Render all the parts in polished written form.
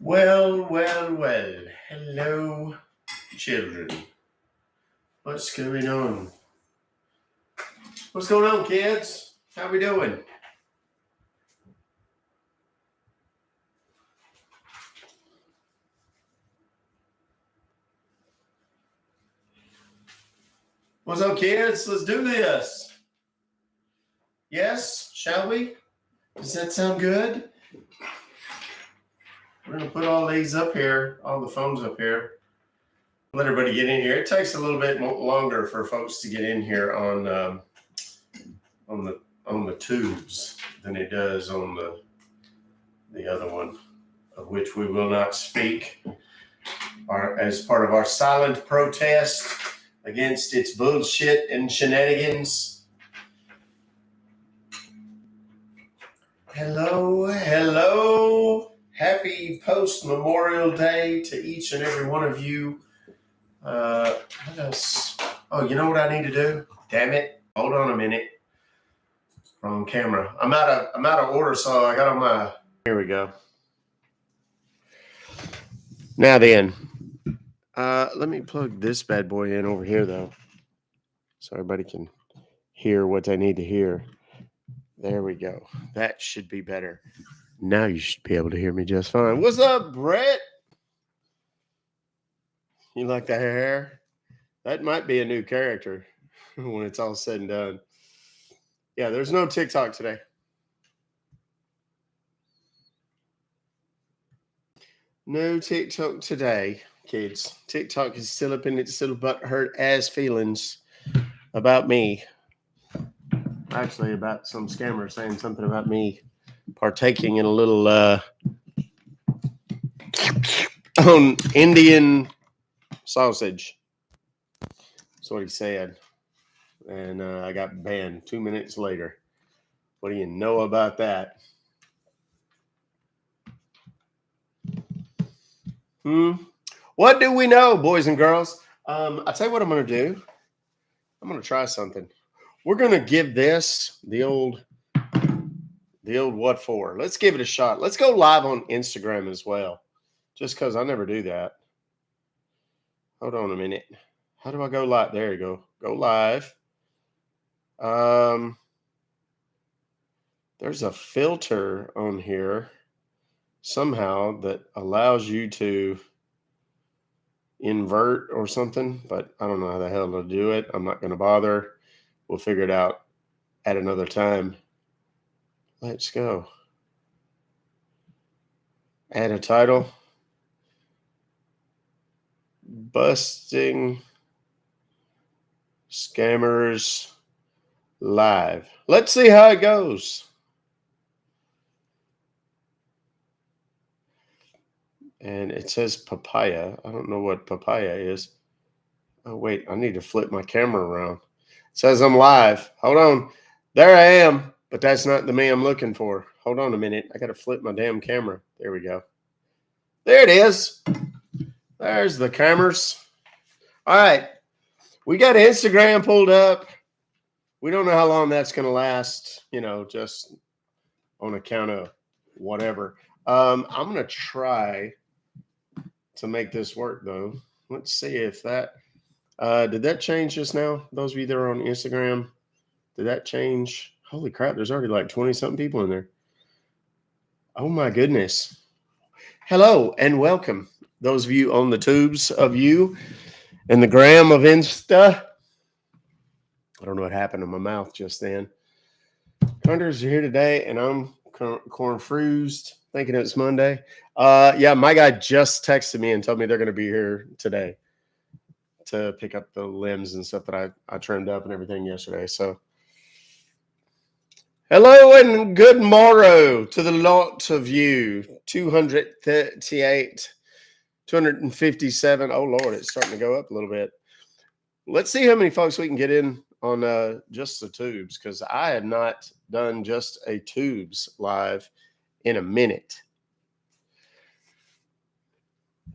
Well. Hello, children. What's going on? What's going on, kids? How we doing? What's up, kids? Let's do this. Yes? Shall we? Does that sound good? We're going to put all these up here, all the phones up here. Let everybody get in here. It takes a little bit longer for folks to get in here on the tubes than it does on the other one, of which we will not speak, as part of our silent protest against its bullshit and shenanigans. Hello. Happy post-Memorial Day to each and every one of you. What else? Oh, you know what I need to do? Damn it. Hold on a minute. Wrong camera. I'm out of order, so I got on my... Here we go. Now then, let me plug this bad boy in over here, though, so everybody can hear what they need to hear. There we go. That should be better. Now you should be able to hear me just fine. What's up, Brett? You like that hair? That might be a new character when it's all said and done. Yeah, there's no TikTok today. No TikTok today, kids. TikTok is still up in its little butthurt ass feelings about me. Actually, about some scammer saying something about me partaking in a little on Indian sausage. That's what he said. And I got banned 2 minutes later. What do you know about that? What do we know, boys and girls? I'll tell you what I'm going to do. I'm going to try something. We're going to give this the old what for. Let's give it a shot. Let's go live on Instagram as well, just because I never do that. Hold on a minute. How do I go live? There you go. Go live. There's a filter on here somehow that allows you to invert or something, but I don't know how the hell to do it. I'm not going to bother. We'll figure it out at another time. Let's go. Add a title. Busting Scammers Live. Let's see how it goes. And it says papaya. I don't know what papaya is. Oh, wait. I need to flip my camera around. It says I'm live. Hold on. There I am. But that's not the me I'm looking for. Hold on a minute. I got to flip my damn camera. There we go. There it is. There's the cameras. All right. We got Instagram pulled up. We don't know how long that's going to last, just on account of whatever. I'm going to try to make this work, though. Let's see if that did that change just now? Those of you that are on Instagram, did that change? Holy crap, there's already like 20-something people in there. Oh, my goodness. Hello and welcome. Those of you on the tubes of you and the gram of Insta. I don't know what happened to my mouth just then. Hunters are here today, and I'm confused, thinking it's Monday. Yeah, my guy just texted me and told me they're going to be here today to pick up the limbs and stuff that I trimmed up and everything yesterday. So, hello and good morrow to the lot of you. 238, 257. Oh, Lord, it's starting to go up a little bit. Let's see how many folks we can get in on just the tubes, because I have not done just a tubes live in a minute.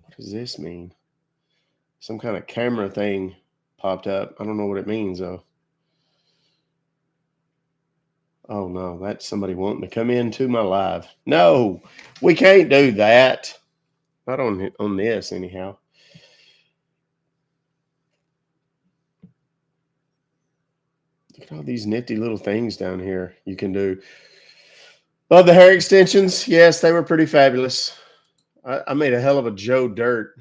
What does this mean? Some kind of camera thing popped up. I don't know what it means, though. Oh, no, that's somebody wanting to come into my live. No, we can't do that. Not on this anyhow. Look at all these nifty little things down here you can do. Love the hair extensions. Yes, they were pretty fabulous. I made a hell of a Joe Dirt.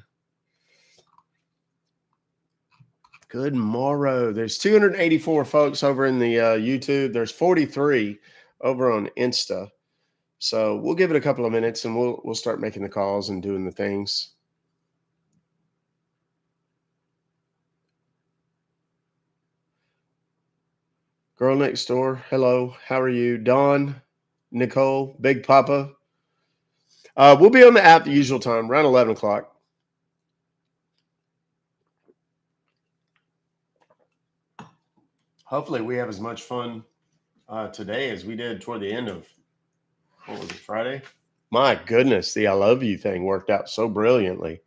Good morrow. There's 284 folks over in the YouTube. There's 43 over on Insta. So we'll give it a couple of minutes and we'll start making the calls and doing the things. Girl next door. Hello. How are you? Dawn, Nicole, Big Papa. We'll be on the app the usual time, around 11 o'clock. Hopefully we have as much fun today as we did toward the end of, what was it, Friday? My goodness, the I love you thing worked out so brilliantly.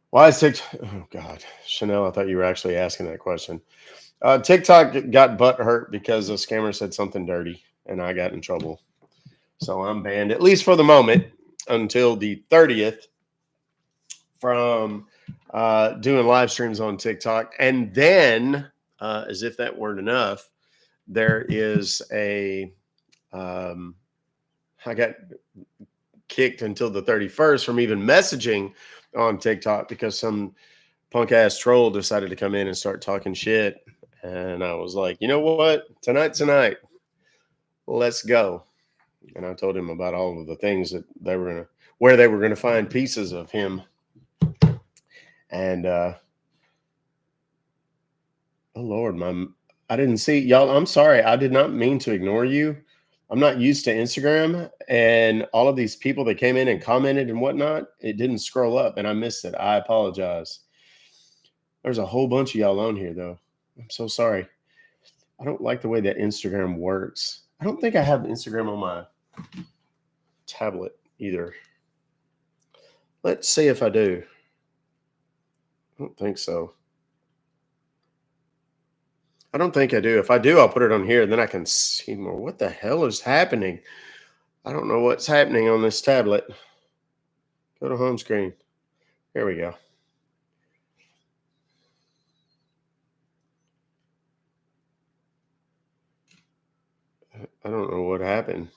Why is TikTok? Oh, God. Chanel, I thought you were actually asking that question. TikTok got butt hurt because a scammer said something dirty and I got in trouble. So I'm banned, at least for the moment, until the 30th from doing live streams on TikTok. And then, as if that weren't enough, there is I got kicked until the 31st from even messaging on TikTok because some punk ass troll decided to come in and start talking shit. And I was like, you know what? Tonight's tonight. Let's go. And I told him about all of the things that where they were gonna find pieces of him. And oh Lord, I didn't see y'all. I'm sorry. I did not mean to ignore you. I'm not used to Instagram and all of these people that came in and commented and whatnot. It didn't scroll up and I missed it. I apologize. There's a whole bunch of y'all on here though. I'm so sorry. I don't like the way that Instagram works. I don't think I have Instagram on my tablet either. Let's see if I do. I don't think so. I don't think I do. If I do, I'll put it on here and then I can see more. What the hell is happening? I don't know what's happening on this tablet. Go to home screen. Here we go. I don't know what happened.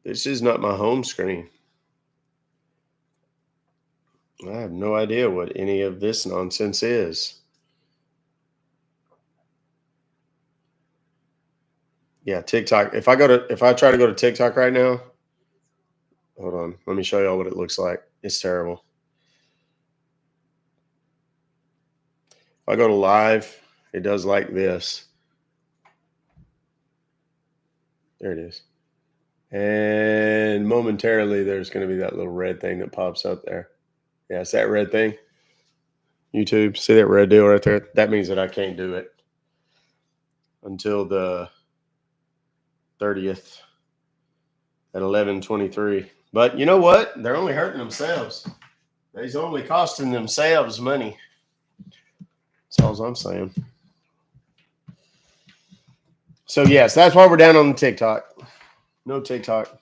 This is not my home screen. I have no idea what any of this nonsense is. Yeah, TikTok. If I try to go to TikTok right now, hold on. Let me show y'all what it looks like. It's terrible. If I go to live, it does like this. There it is. And momentarily, there's going to be that little red thing that pops up there. Yeah, it's that red thing. YouTube, see that red deal right there? That means that I can't do it until the 30th at 11:23. But you know what? They're only hurting themselves. They're only costing themselves money. That's all I'm saying. So yes, that's why we're down on the TikTok. No TikTok.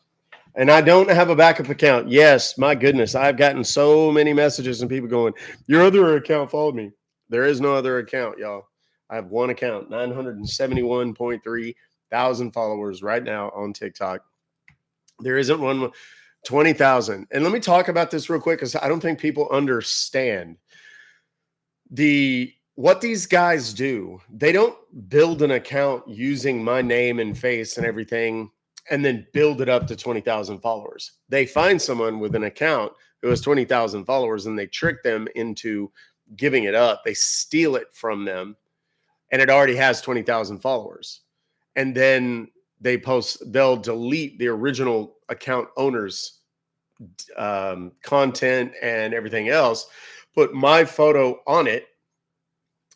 And I don't have a backup account. Yes, my goodness. I've gotten so many messages and people going, your other account followed me. There is no other account, y'all. I have one account, 971.3 thousand followers right now on TikTok. There isn't one, 20,000. And let me talk about this real quick because I don't think people understand what these guys do. They don't build an account using my name and face and everything and then build it up to 20,000 followers. They find someone with an account who has 20,000 followers and they trick them into giving it up. They steal it from them and it already has 20,000 followers. And then they'll delete the original account owner's content and everything else, put my photo on it,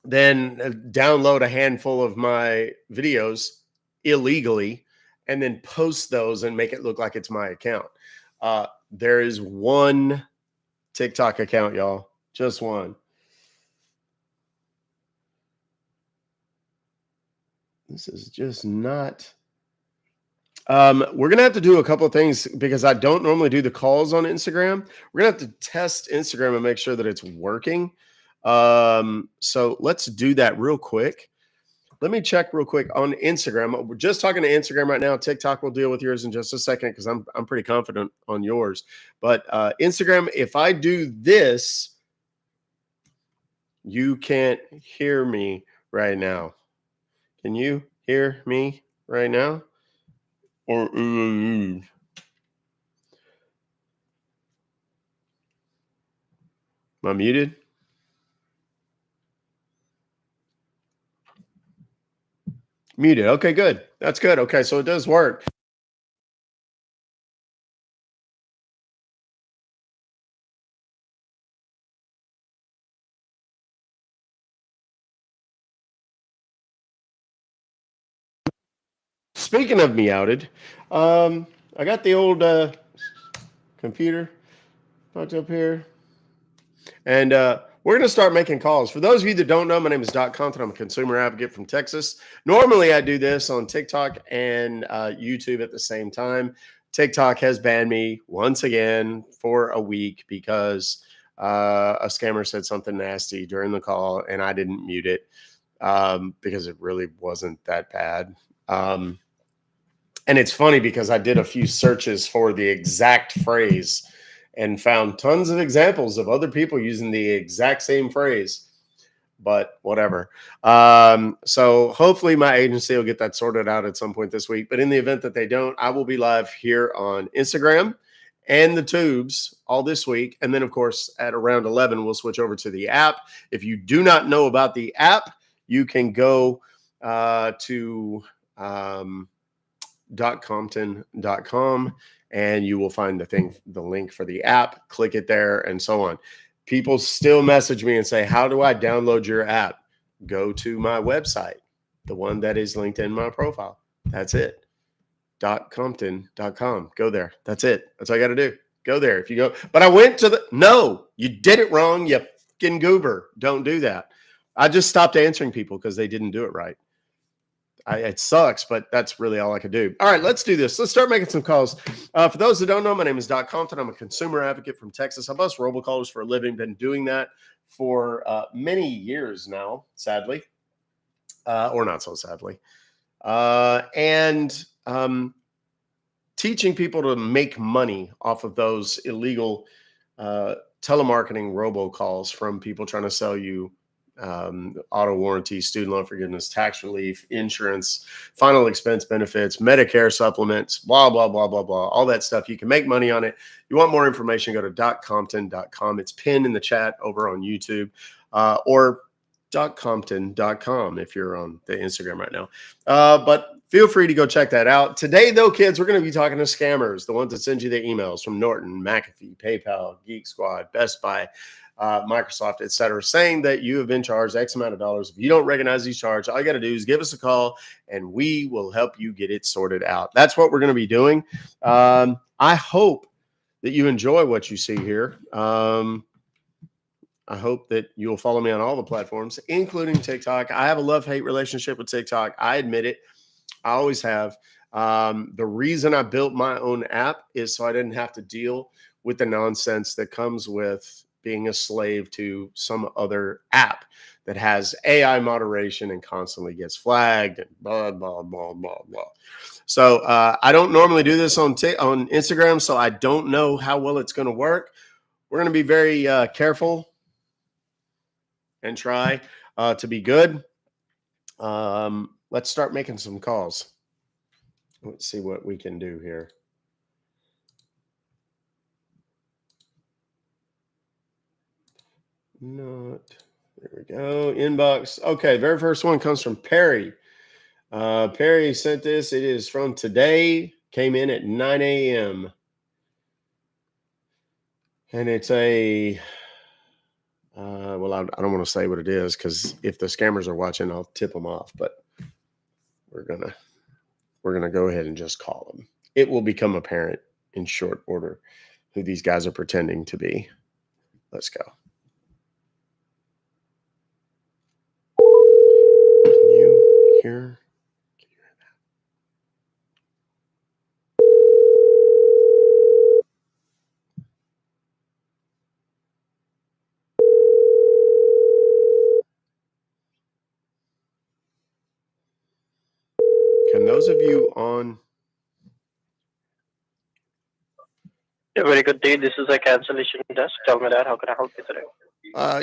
then download a handful of my videos illegally and then post those and make it look like it's my account. There is one TikTok account, y'all. Just one. This is just not We're gonna have to do a couple of things because I don't normally do the calls on Instagram. We're gonna have to test Instagram and make sure that it's working. So let's do that real quick. Let me check real quick on Instagram. We're just talking to Instagram right now. TikTok will deal with yours in just a second because I'm pretty confident on yours. But Instagram, if I do this, you can't hear me right now. Can you hear me right now? Or am I muted? Muted. Okay, good. That's good. Okay, so it does work. Speaking of meowed, I got the old computer hooked up here. And we're going to start making calls. For those of you that don't know, my name is Doc Compton. I'm a consumer advocate from Texas. Normally, I do this on TikTok and YouTube at the same time. TikTok has banned me once again for a week because a scammer said something nasty during the call, and I didn't mute it because it really wasn't that bad. And it's funny because I did a few searches for the exact phrase and found tons of examples of other people using the exact same phrase, but whatever. So hopefully my agency will get that sorted out at some point this week. But in the event that they don't, I will be live here on Instagram and the tubes all this week. And then, of course, at around 11, we'll switch over to the app. If you do not know about the app, you can go to .compton.com and you will find the link for the app. Click it there and so on. People still message me and say, how do I download your app? Go to my website, the one that is linked in my profile. That's it. .compton.com. Go there. That's it. That's all I got to do. Go there. If you go, but I went to no, you did it wrong. You fucking goober. Don't do that. I just stopped answering people because they didn't do it right. It sucks, but that's really all I could do. All right, let's do this. Let's start making some calls. For those that don't know, my name is Doc Compton. I'm a consumer advocate from Texas. I bust robocallers for a living. Been doing that for many years now, sadly, or not so sadly. And teaching people to make money off of those illegal telemarketing robocalls from people trying to sell you auto warranty, student loan forgiveness, tax relief, insurance, final expense benefits, Medicare supplements, blah, blah, blah, blah, blah, all that stuff. You can make money on it. You want more information, go to .compton.com. It's pinned in the chat over on YouTube or .compton.com if you're on the Instagram right now. But feel free to go check that out. Today, though, kids, we're going to be talking to scammers, the ones that send you the emails from Norton, McAfee, PayPal, Geek Squad, Best Buy, Microsoft, etc., saying that you have been charged X amount of dollars. If you don't recognize these charges, all you got to do is give us a call and we will help you get it sorted out. That's what we're going to be doing. I hope that you enjoy what you see here. I hope that you'll follow me on all the platforms, including TikTok. I have a love-hate relationship with TikTok. I admit it. I always have. The reason I built my own app is so I didn't have to deal with the nonsense that comes with being a slave to some other app that has AI moderation and constantly gets flagged and blah, blah, blah, blah, blah. So I don't normally do this on Instagram, so I don't know how well it's going to work. We're going to be very careful and try to be good. Let's start making some calls. Let's see what we can do here. Not there we go. Inbox. Okay, very first one comes from Perry. Perry sent this. It is from today. Came in at 9 a.m. And it's a well, I don't want to say what it is because if the scammers are watching, I'll tip them off. But we're gonna go ahead and just call them. It will become apparent in short order who these guys are pretending to be. Let's go. Can you hear? on. A very good day. This is a cancellation desk. Tell me that. How can I help you today?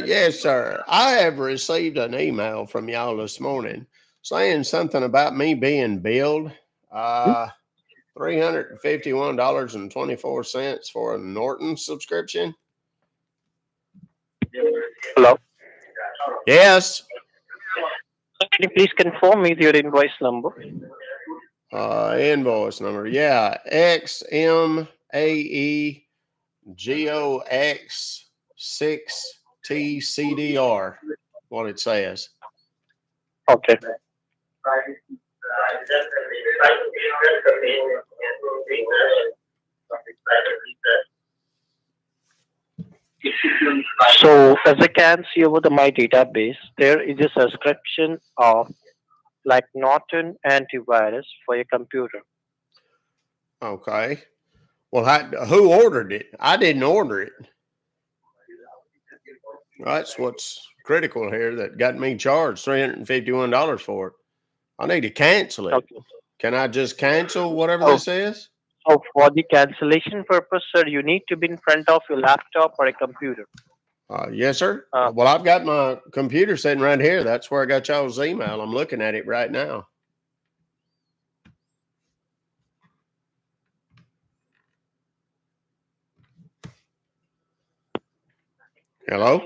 Yes, sir. I have received an email from y'all this morning saying something about me being billed $351.24 for a Norton subscription. Hello. Yes. Can you please confirm me your invoice number? Invoice number. Yeah. XMAEGOX6TCDR. What it says. Okay. So, as I can see over my database, there is a subscription of like Norton antivirus for your computer. Okay. Well, who ordered it? I didn't order it. That's what's critical here that got me charged $351 for it. I need to cancel it. Okay. Can I just cancel whatever Oh, this is? so for the cancellation purpose, sir, you need to be in front of your laptop or a computer. Yes, sir. Uh, Well, I've got my computer sitting right here. That's where I got y'all's email. I'm looking at it right now. Hello?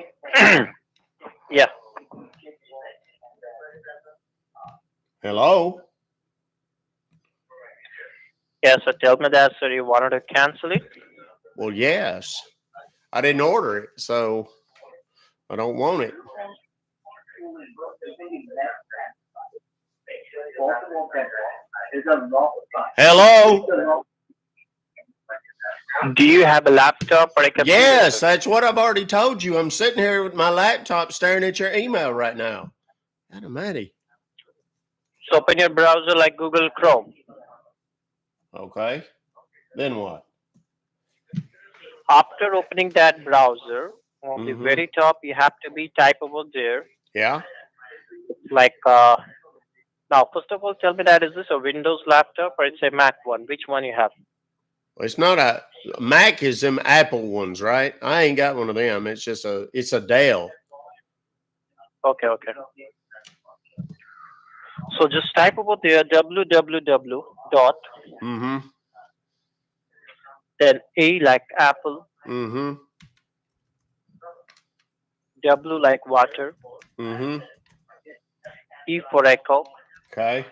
yeah. Hello? Yes, so tell me that, sir. You wanted to cancel it? Well, yes. I didn't order it, so I don't want it. Hello? Do you have a laptop or a computer? Yes, sir? that's what I've already told you. I'm sitting here with my laptop staring at your email right now. Matty. So open your browser like Google Chrome. Okay. Then what? After opening that browser, on the very top, you have to be type over there. Yeah. Like, now, first of all, tell me that is this a Windows laptop or it's a Mac one? Which one you have? Well, it's not a Mac is them Apple ones, right? I ain't got one of them. It's just it's a Dell. Okay. So just type over there www dot then A like apple, W like water, E for echo, Okay.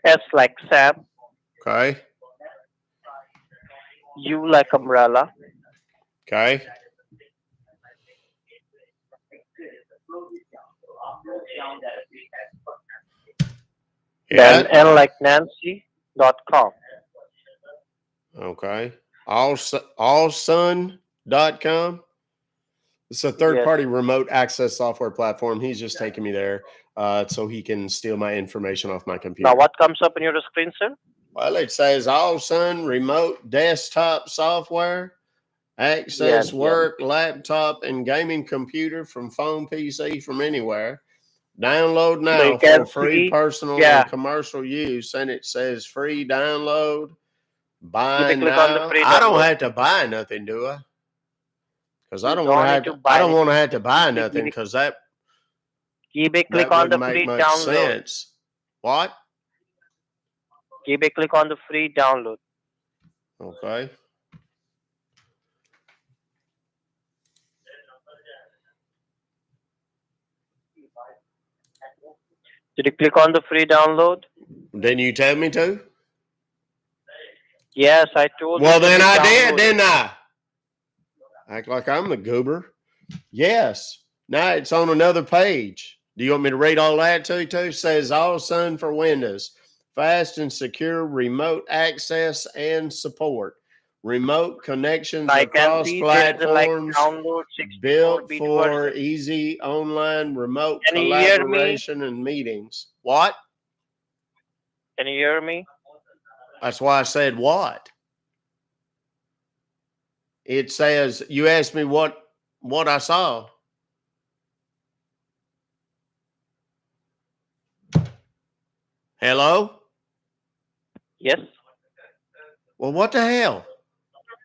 S like Sam, Okay. U like umbrella, Okay. then N like Nancy.com. Okay. Allsun.com. It's a third-party remote access software platform. He's just taking me there so he can steal my information off my computer. Now, what comes up on your screen, sir? Well, it says Allsun remote desktop software, access work, laptop, and gaming computer from phone, PC, from anywhere. Download now for free personal and commercial use. And it says free download. Buy now. I don't have to buy nothing, do I? Because I don't want to have to. I don't want to have to buy nothing because that click on the free download. Sense. What? Click on the free download. Okay. Did you click on the free download? Didn't you tell me to? Yes, I told you. Well, then I did, didn't I? Act like I'm the goober. Yes. Now it's on another page. Do you want me to read all that to you too? It says Allsun for Windows. Fast and secure remote access and support. Remote connections across platforms. Built for easy online remote collaboration and meetings. What? Can you hear me? That's why I said what? It says, you asked me what I saw. Hello? Yes. Well, what the hell?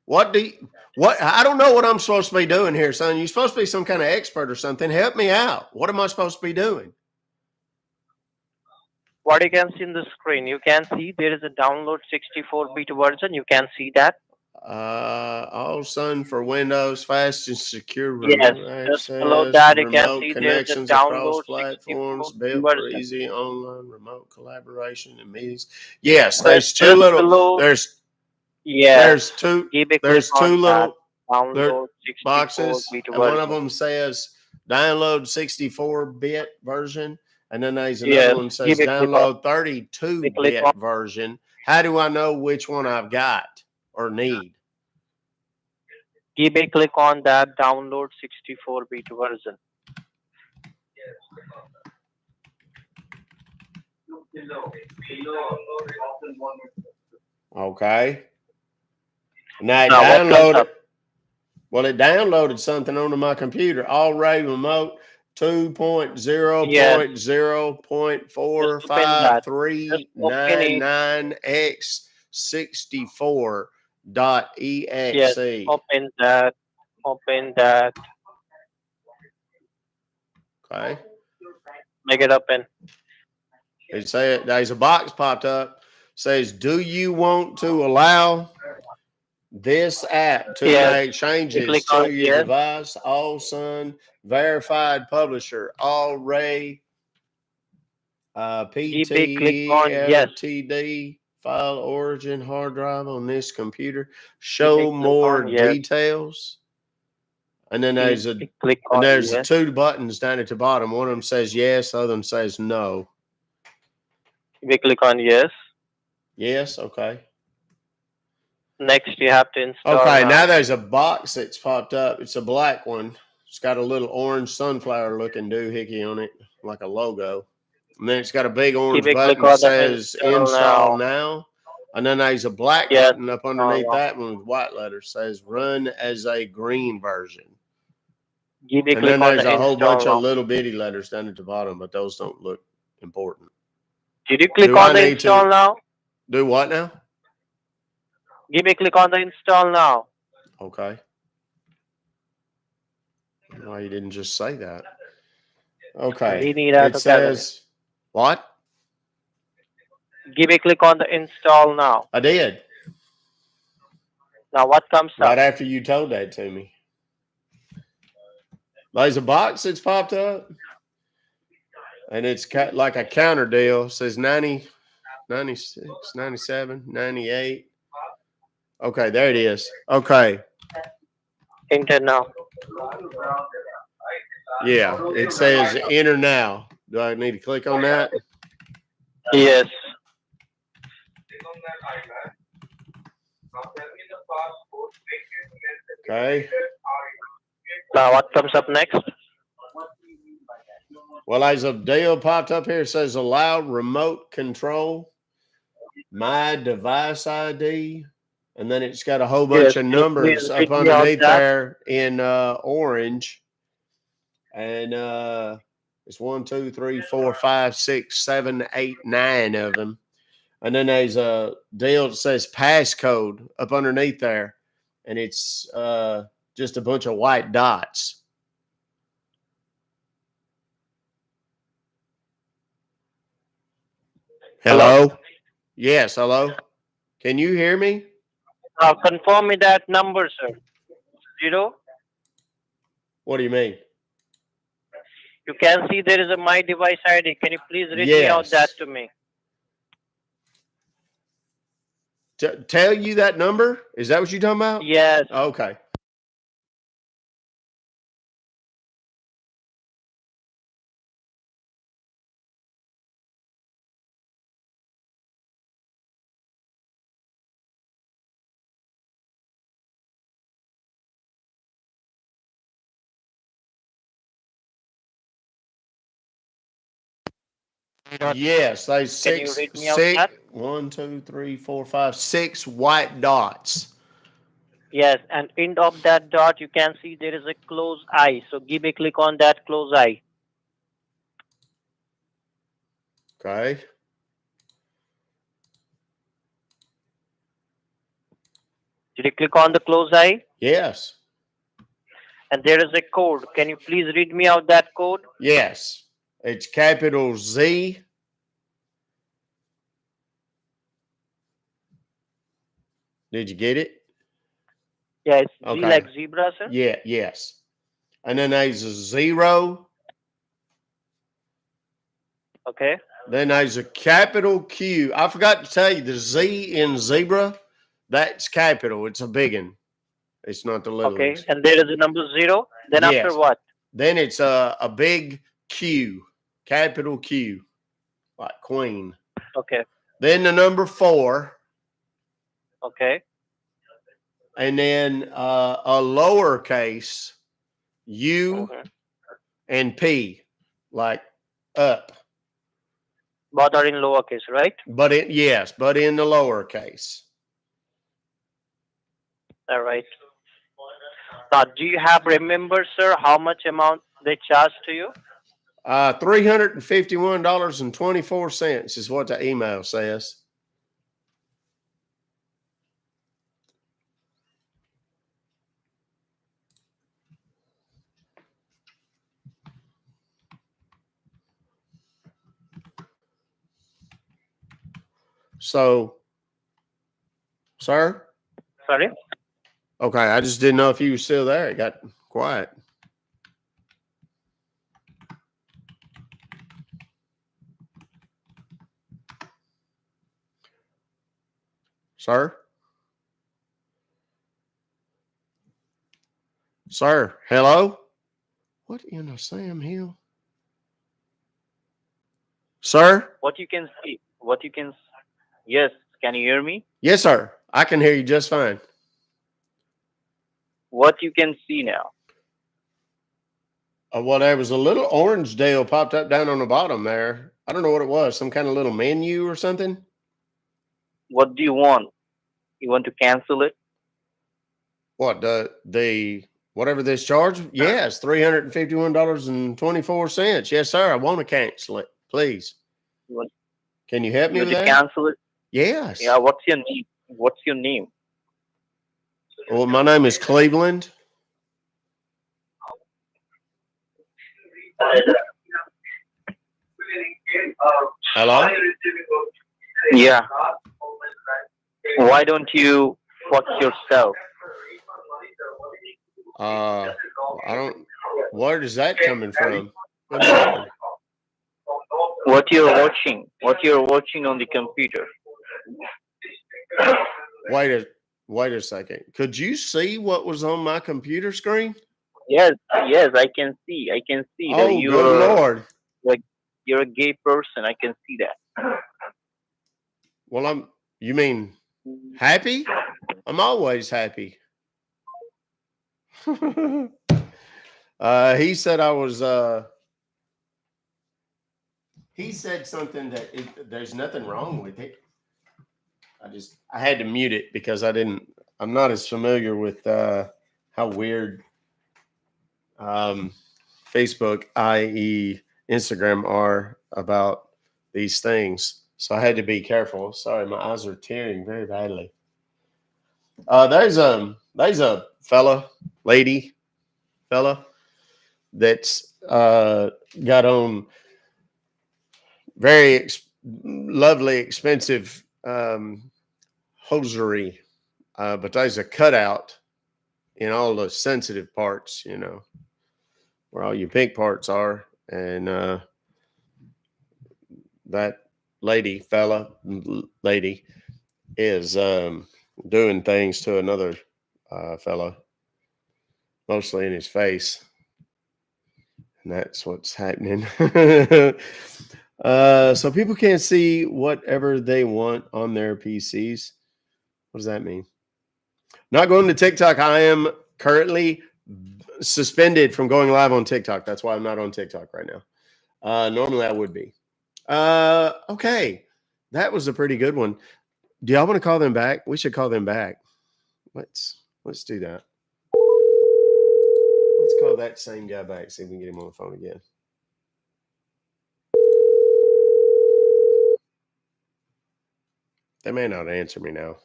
What do you, what? I don't know what I'm supposed to be doing here, son. You're supposed to be some kind of expert or something. Help me out. What am I supposed to be doing? What you can see in the screen, you can see there is a download 64-bit version. You can see that. All Sun for Windows, fast and secure Yes. remote Just below access, that, you can remote see there is a connections across download 64 platforms, built for version. easy online remote collaboration and meetings. Yes, So there's two just little. below, There's yes. there's two. Give a click There's on two that. little there Download boxes, 64-bit and one of version. them says download 64-bit version, and then there's another Yes. one Give says a click on. download We click on. 32-bit version. How do I know which one I've got or need? Give a click on that. Download 64-bit version. Okay. Now it Now what comes downloaded. up? Well, it downloaded something onto my computer. Already remote Yes. 2.0.0.45399 Just open that. Just open it. x 64 dot Yes. exe. Open that. Open that. Okay. Make it open. It said there's a box popped up. Says, do you want to allow this app to Yes. make You changes click on to your yes. device? All Sun verified publisher. Already GB click on yes. PTLTD file origin hard drive on this computer. GB Show click more on yes. details. And then GB click on there's yes. two buttons down at the bottom. One of them says yes, the other one says no. GB click on yes. Yes, okay. Next you have to install Okay, now. now there's a box that's popped up. It's a black one. It's got a little orange sunflower looking doohickey on it, like a logo. And then it's got a big orange GB click button that on the says install now. And then there's a black Yes. button up underneath that one with white letters says run as a green version. GB And click then on there's the a whole install bunch now. of little bitty letters down at the bottom, but those don't look important. Did you click Do on I the need install to now? do what now? GB click on the install now. Okay. Why you didn't just say that? Okay. We need It Academy. says what? GB click on the install now. I did. Now what comes Right up? after you told that to me. There's a box that's popped up. And it's like a counter deal. It says 90, 96, 97, 98. Okay, there it is. Okay. Enter now. Yeah, it says enter now. Do I need to click on that? Yes. Okay. Now what comes up next? Well, there's a deal popped up here. It says allow remote control, my device ID, and then it's got a whole bunch Yes. of Can you please numbers read up me out underneath that? there in orange. And it's 1, 2, 3, 4, 5, 6, 7, 8, 9 of them. And then there's a deal that says passcode up underneath there. And it's just a bunch of white dots. Hello? Yes, hello. Can you hear me? Now confirm me that number, sir. 0. What do you mean? You can see there is a my device ID. Can you please read me out that Yes. to me? Tell you that number? Is that what you're talking about? Yes. Okay. Yes, there's Can you read me out that? 1, 2, 3, 4, 5, 6 white dots. Yes, and end of that dot you can see there is a close eye. So give a click on that close eye. Okay. Did you click on the close eye? Yes. And there is a code. Can you please read me out that code? Yes. It's capital Z. Did you get it? Yeah, it's Z Okay. like zebra, sir. Yeah, yes. And then there's a 0. Okay. Then there's a capital Q. I forgot to tell you the Z in zebra, that's capital. It's a big one. It's not the little Okay. ones. And there is a number 0. Then after Yes. what? Then it's a big Q, capital Q, like Queen. Okay. Then the number 4, Okay. and then a lowercase U Mhm. and P, like up. Both are in lowercase, right? But in the lowercase. All right. Now, do you have remember, sir, how much amount they charge to you? $351.24 is what the email says. So, sir? Sorry. Okay, I just didn't know if you were still there. It got quiet. Sir? Sir, hello? What in a Sam Hill? Sir? What you can see, what you can, yes, can you hear me? Yes, sir. I can hear you just fine. What you can see now? Well, there was a little orange deal popped up down on the bottom there. I don't know what it was. Some kind of little menu or something. What do you want? You want to cancel it? What the whatever this charge? Yes, $351.24. Yes, sir. I want to cancel it, please. You want, Can you help you me want with to that? cancel it? Yes. Yeah, what's your name? What's your name? Well, my name is Cleveland. Hello. Yeah. Why don't you fuck yourself? I don't. Where is that coming from? Good Lord. What you're watching on the computer. Wait a second. Could you see what was on my computer screen? Yes, yes, I can see. I can see that Oh, good Lord. like you're a gay person. I can see that. Well, you mean happy? I'm always happy. He said I was, he said something that there's nothing wrong with it. I had to mute it because I'm not as familiar with, how weird, Facebook, i.e. Instagram are about these things. So I had to be careful. Sorry, my eyes are tearing very badly. There's a fella that's got on very lovely, expensive hosiery, but there's a cutout in all the sensitive parts, where all your pink parts are, and that lady is doing things to another fella, mostly in his face. And that's what's happening. So people can't see whatever they want on their PCs. What does that mean? Not going to TikTok. I am currently suspended from going live on TikTok. That's why I'm not on TikTok right now. Normally I would be. Okay. That was a pretty good one. Do y'all want to call them back? We should call them back. Let's do that. Let's call that same guy back. See if we can get him on the phone again. They may not answer me now.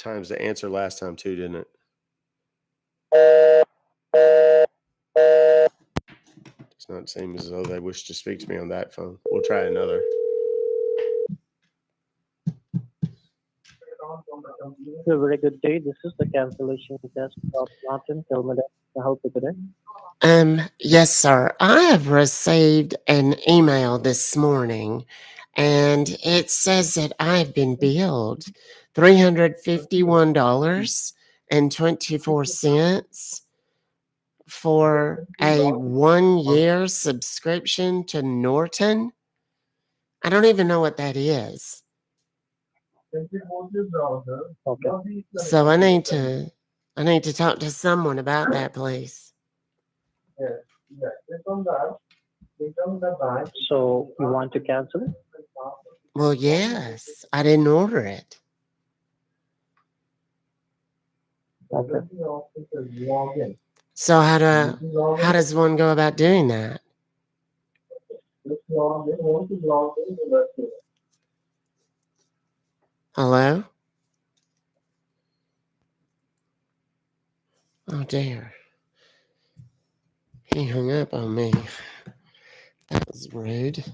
times to answer last time too, didn't it? It's not the same as though they wish to speak to me on that phone. We'll try another. A very good day. This is the cancellation desk of Norton. Tell me that I help you today. Yes, sir. I have received an email this morning, and it says that I've been billed $351.24 for a 1-year subscription to Norton. I don't even know what that is. Okay. So I need to talk to someone about that, please. So you want to cancel it? Well, yes, I didn't order it. Okay. So how does one go about doing that? Hello? Oh dear. He hung up on me. That was rude.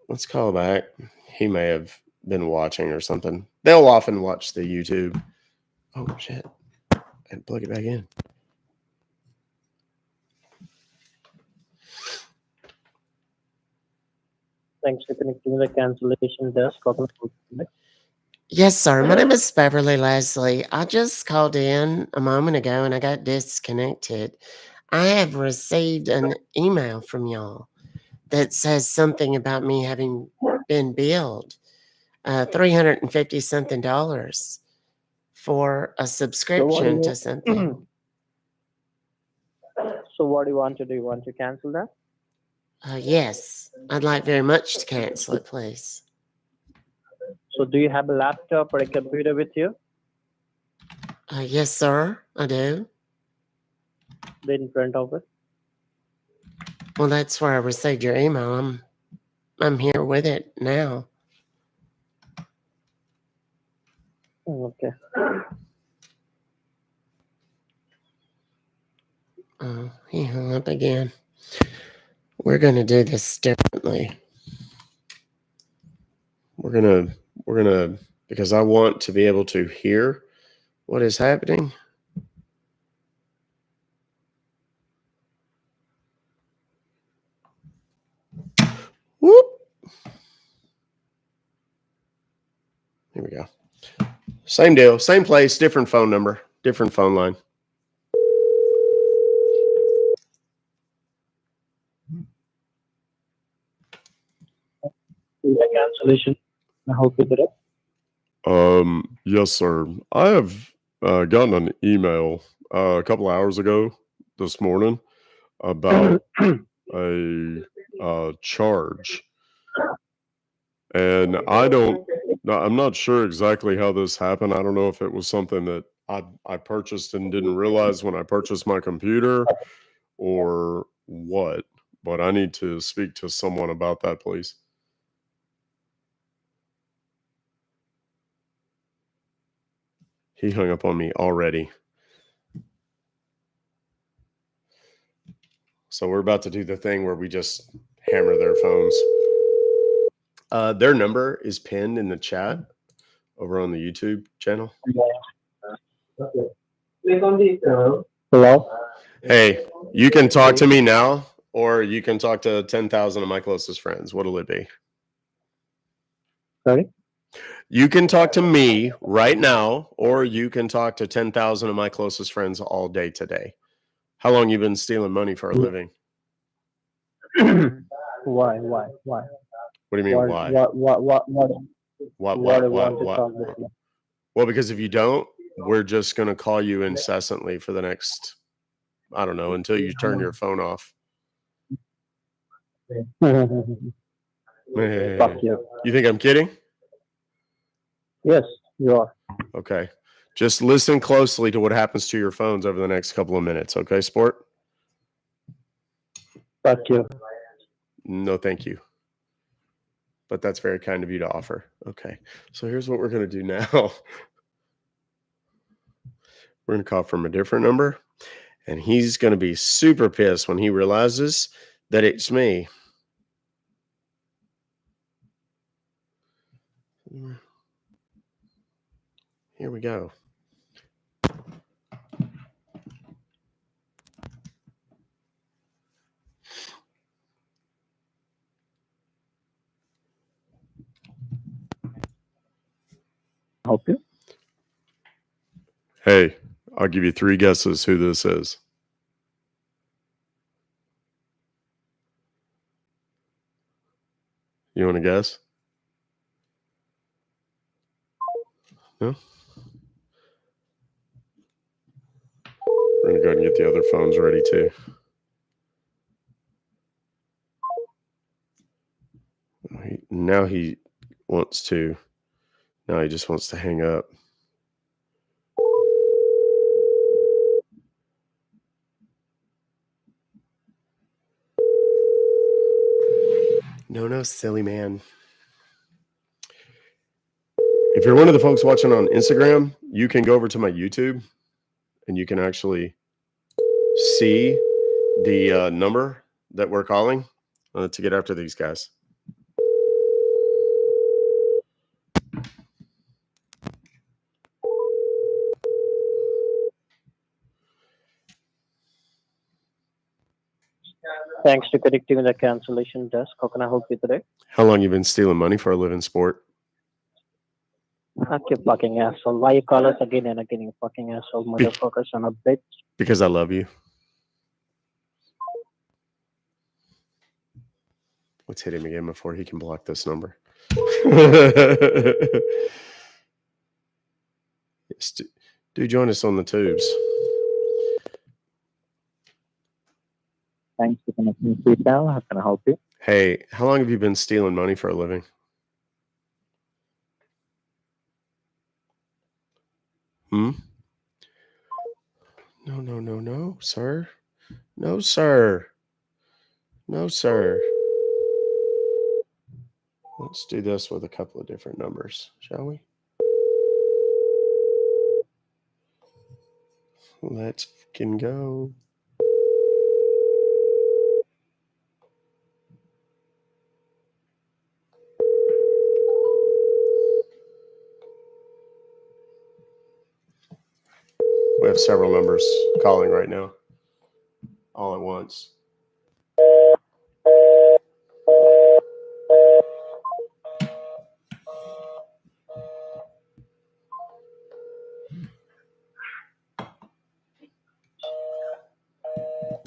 Let's call back. He may have been watching or something. They'll often watch the YouTube. Oh shit. And plug it back in. Thanks for connecting the cancellation desk. Yes, sir. My name is Beverly Leslie. I just called in a moment ago and I got disconnected. I have received an email from y'all that says something about me having been billed $350 something for a subscription to something. So what do you want to do? You want to cancel that? Yes, I'd like very much to cancel it, please. So do you have a laptop or a computer with you? Yes, sir, I do. Then in front of it. Well, that's where I received your email. I'm here with it now. Okay. Oh, he hung up again. We're gonna do this differently. We're gonna because I want to be able to hear what is happening. Whoop. Here we go. Same deal, same place, different phone number, different phone line. The cancellation. I hope you did it. Yes, sir. I have gotten an email a couple hours ago this morning about a charge, and I'm not sure exactly how this happened. I don't know if it was something that I purchased and didn't realize when I purchased my computer or what, but I need to speak to someone about that, please. He hung up on me already. So we're about to do the thing where we just hammer their phones. Their number is pinned in the chat over on the YouTube channel. Hello? Hey, you can talk to me now, or you can talk to 10,000 of my closest friends. What'll it be? Sorry? You can talk to me right now, or you can talk to 10,000 of my closest friends all day today. How long you been stealing money for a living? Why? What do you mean, why? What? Well, because if you don't, we're just going to call you incessantly for the next, I don't know, until you turn your phone off. Fuck you. You think I'm kidding? Yes, you are. Okay. Just listen closely to what happens to your phones over the next couple of minutes. Okay, sport? Fuck you. No, thank you. but that's very kind of you to offer. Okay, so here's what we're going to do now. We're going to call from a different number, and he's going to be super pissed when he realizes that it's me. Here we go. Help you? Hey, I'll give you 3 guesses who this is. You want to guess? No? We're going to go ahead and get the other phones ready too. Now he wants to. Now he just wants to hang up. No, silly man. If you're one of the folks watching on Instagram, you can go over to my YouTube and you can actually see the number that we're calling to get after these guys. Thanks to connecting with the cancellation desk. How can I help you today? How long you been stealing money for a living, sport? Fuck you fucking asshole. Why you call us again and again, you fucking asshole, motherfuckers on a bitch? Because I love you. Let's hit him again before he can block this number. Yes, do join us on the tubes. Thanks for connecting with PayPal. How can I help you? Hey, how long have you been stealing money for a living? No, sir. No, sir. No, sir. Let's do this with a couple of different numbers, shall we? Let's fucking go. We have several numbers calling right now, all at once.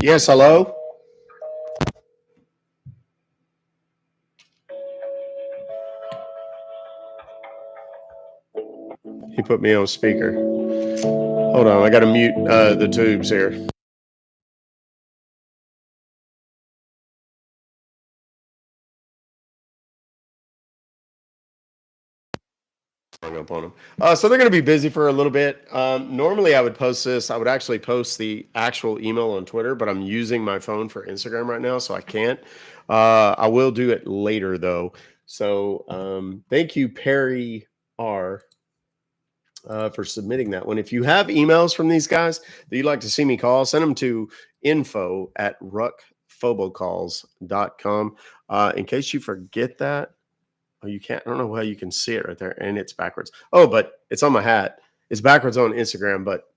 Yes, hello? He put me on speaker. Hold on, I got to mute the tubes here. Hung up on them. So they're going to be busy for a little bit. Normally I would post this. I would actually post the actual email on Twitter, but I'm using my phone for Instagram right now, so I can't. I will do it later though. So thank you, Perry R, for submitting that one. If you have emails from these guys that you'd like to see me call, send them to info@ruckfobocalls.com. In case you forget that, oh, you can't. I don't know how you can see it right there, and it's backwards. Oh, but it's on my hat. It's backwards on Instagram, but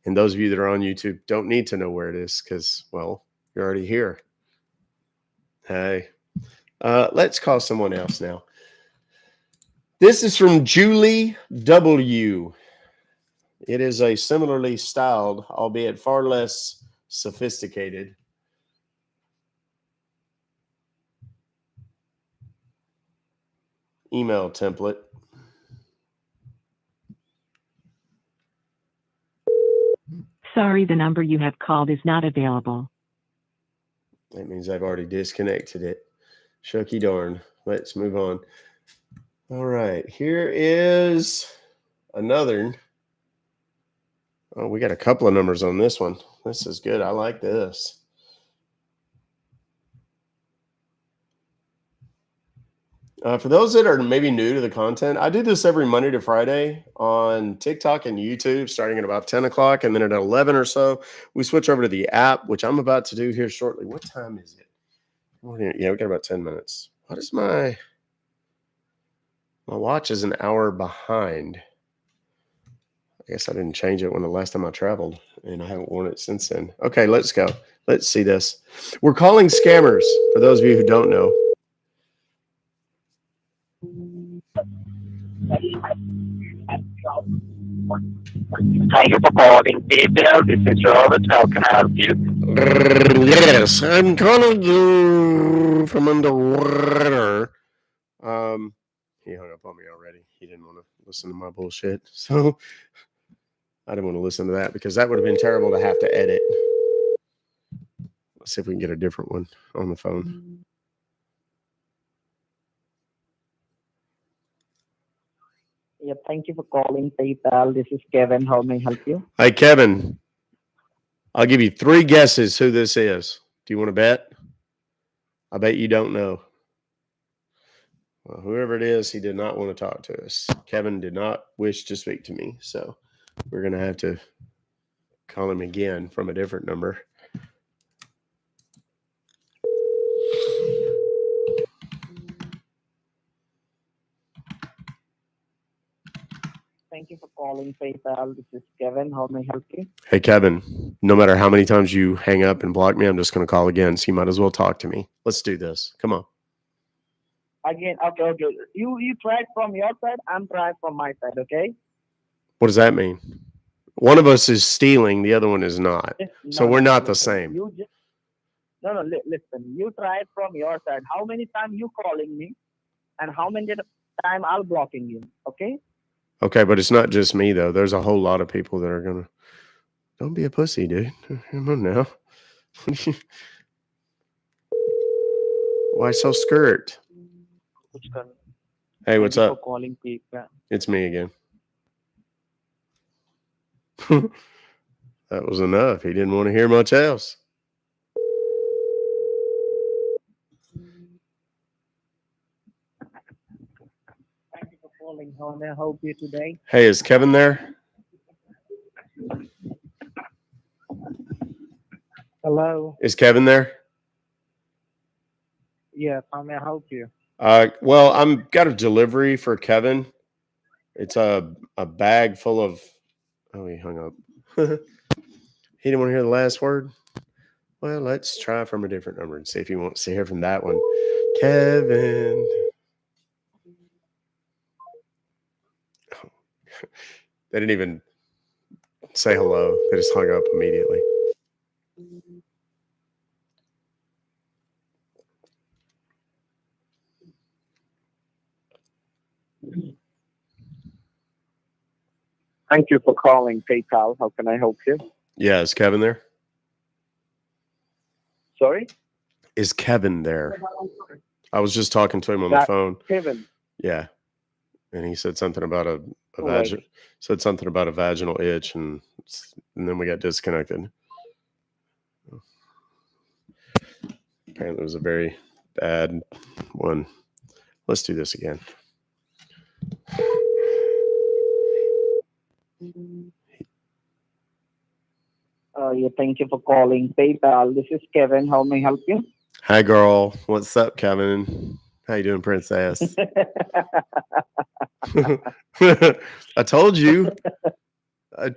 and those of you that are on YouTube don't need to know where it is because, well, you're already here. Hey, let's call someone else now. This is from Julie W. It is a similarly styled, albeit far less sophisticated, email template. Sorry, the number you have called is not available. That means I've already disconnected it. Shucky darn. Let's move on. All right. Here is another. Oh, we got a couple of numbers on this one. This is good. I like this. For those that are maybe new to the content, I do this every Monday to Friday on TikTok and YouTube, starting at about 10 o'clock. And then at 11 or so, we switch over to the app, which I'm about to do here shortly. What time is it? Yeah, we got about 10 minutes. What is my watch is an hour behind. I guess I didn't change it when the last time I traveled, and I haven't worn it since then. Okay, let's go. Let's see this. We're calling scammers, for those of you who don't know. Thank you for calling PayPal. This is Robert. How can I help you? Yes, I'm calling you from underwater. He hung up on me already. He didn't want to listen to my bullshit, so I didn't want to listen to that because that would have been terrible to have to edit. Let's see if we can get a different one on the phone. Yeah, thank you for calling PayPal. This is Kevin. How may I help you? Hey, Kevin, I'll give you 3 guesses who this is. Do you want to bet? I bet you don't know. Well, whoever it is, he did not want to talk to us. Kevin did not wish to speak to me, so we're going to have to call him again from a different number. Thank you for calling PayPal. This is Kevin. How may I help you? Hey, Kevin, no matter how many times you hang up and block me, I'm just going to call again, so you might as well talk to me. Let's do this. Come on. Again, okay. You tried from your side. I'm trying from my side. Okay. What does that mean? One of us is stealing, the other one is not. So we're not the same. You just listen. You tried from your side. How many times you calling me, and how many time I'll blocking you? Okay. Okay, but it's not just me, though. There's a whole lot of people that are going to. Don't be a pussy, dude. Come on now. Why so skirt? Hey, what's Thank you up? for calling PayPal. It's me again. That was enough. He didn't want to hear much else. Thank you for calling. How may I help you today? Hey, is Kevin there? Hello. Is Kevin there? Yes. How may I help you? Well, I'm got a delivery for Kevin. It's a bag full of. Oh, he hung up. He didn't want to hear the last word. Well, let's try from a different number and see if he wants to hear from that one. Kevin. They didn't even say hello. They just hung up immediately. Thank you for calling PayPal. How can I help you? Yeah, is Kevin there? Sorry? Is Kevin there? I was just talking to him on the phone. Kevin. Yeah. And he said something about a Right. vaginal itch, and then we got disconnected. Apparently it was a very bad one. Let's do this again. Yeah, thank you for calling PayPal. This is Kevin. How may I help you? Hi, girl. What's up, Kevin? How you doing, princess? I told you. Can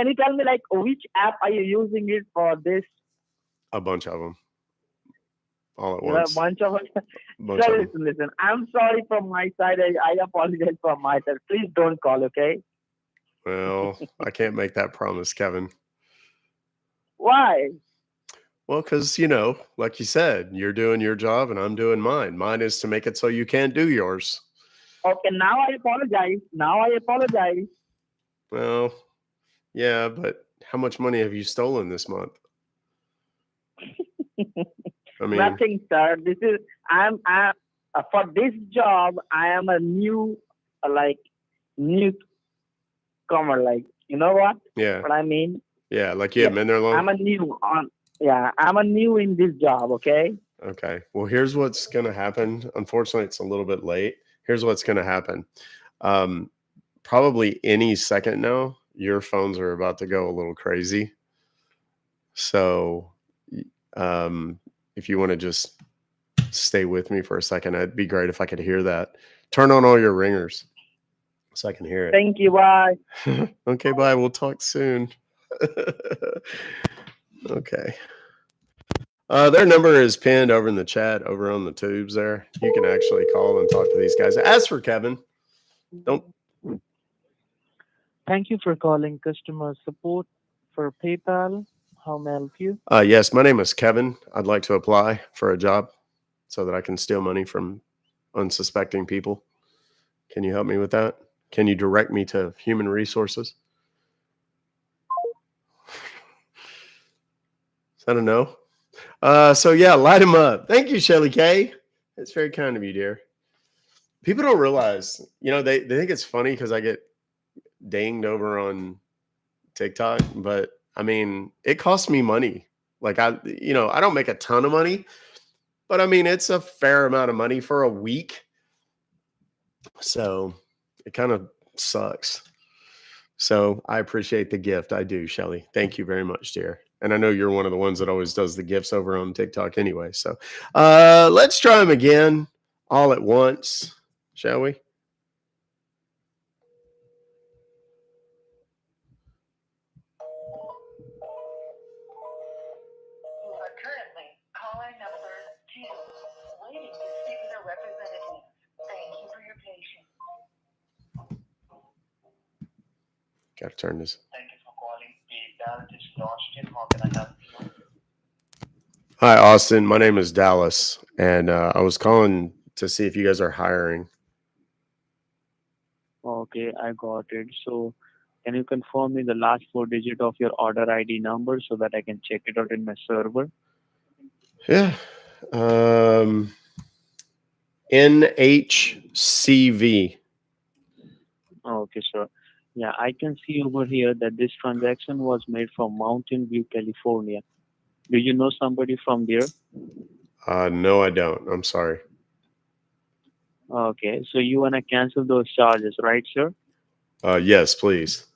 you tell me, like, which app are you using it for this? A bunch of them. All at You know, a once. bunch of us. Bunch So of 'em. listen. I'm sorry from my side. I apologize from my side. Please don't call, okay? Well, I can't make that promise, Kevin. Why? Well, because, like you said, you're doing your job and I'm doing mine. Mine is to make it so you can't do yours. Okay, now I apologize. Well, yeah, but how much money have you stolen this month? I mean, Nothing, sir. I'm for this job. I am a newcomer. Like, you know what? yeah, What I mean? yeah, like you haven't been there long. I'm a new in this job. Okay. Okay. Well, here's what's going to happen. Unfortunately, it's a little bit late. Here's what's going to happen. Probably any second now, your phones are about to go a little crazy. So, if you want to just stay with me for a second, it'd be great if I could hear that. Turn on all your ringers so I can hear it. Thank you. Bye. Okay, bye. We'll talk soon. Okay. Their number is pinned over in the chat over on the tubes there. You can actually call and talk to these guys. As for Kevin, don't. Thank you for calling customer support for PayPal. How may I help you? Yes, my name is Kevin. I'd like to apply for a job so that I can steal money from unsuspecting people. Can you help me with that? Can you direct me to human resources? Is that a no? So yeah, light him up. Thank you, Shelly K. It's very kind of you, dear. People don't realize, they think it's funny because I get dinged over on TikTok, but I mean, it costs me money. Like I don't make a ton of money, but I mean, it's a fair amount of money for a week. So it kind of sucks. So I appreciate the gift. I do, Shelly. Thank you very much, dear. And I know you're one of the ones that always does the gifts over on TikTok anyway. So let's try them again all at once, shall we? Currently, caller number 2, waiting to speak with a representative. Thank you for your patience. Got to turn this. Thank you for calling PayPal. This is Austin. How can I help you? Hi, Austin. My name is Dallas, and I was calling to see if you guys are hiring. Okay, I got it. So, can you confirm me the last 4 digits of your order ID number so that I can check it out in my server? Yeah. NHCV. Okay, sir. Yeah, I can see over here that this transaction was made from Mountain View, California. Do you know somebody from there? No, I don't. I'm sorry. Okay, so you want to cancel those charges, right, sir? Yes, please.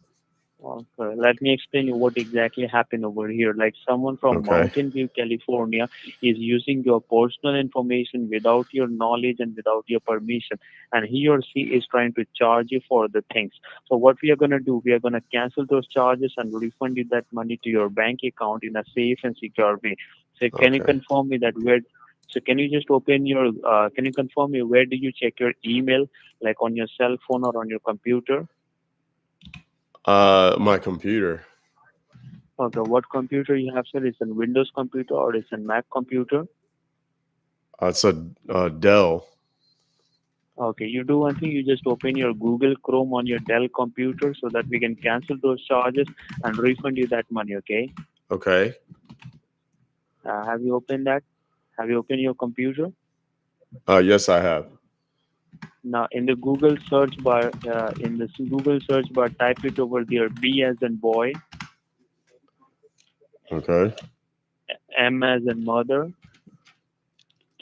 Okay, let me explain you what exactly happened over here. Like someone from Okay. Mountain View, California is using your personal information without your knowledge and without your permission. And he or she is trying to charge you for the things. So what we are going to do, we are going to cancel those charges and refund you that money to your bank account in a safe and secure way. So can you Okay. confirm me that where? So can you just open your, can you confirm me where do you check your email, like on your cell phone or on your computer? My computer. Okay, what computer you have, sir? It's a Windows computer or it's a Mac computer? It's a Dell. Okay, you do one thing, you just open your Google Chrome on your Dell computer so that we can cancel those charges and refund you that money, okay? Okay. Have you opened that? Have you opened your computer? Yes, I have. Now, in the Google search bar, type it over there, B as in boy, Okay. M as in mother,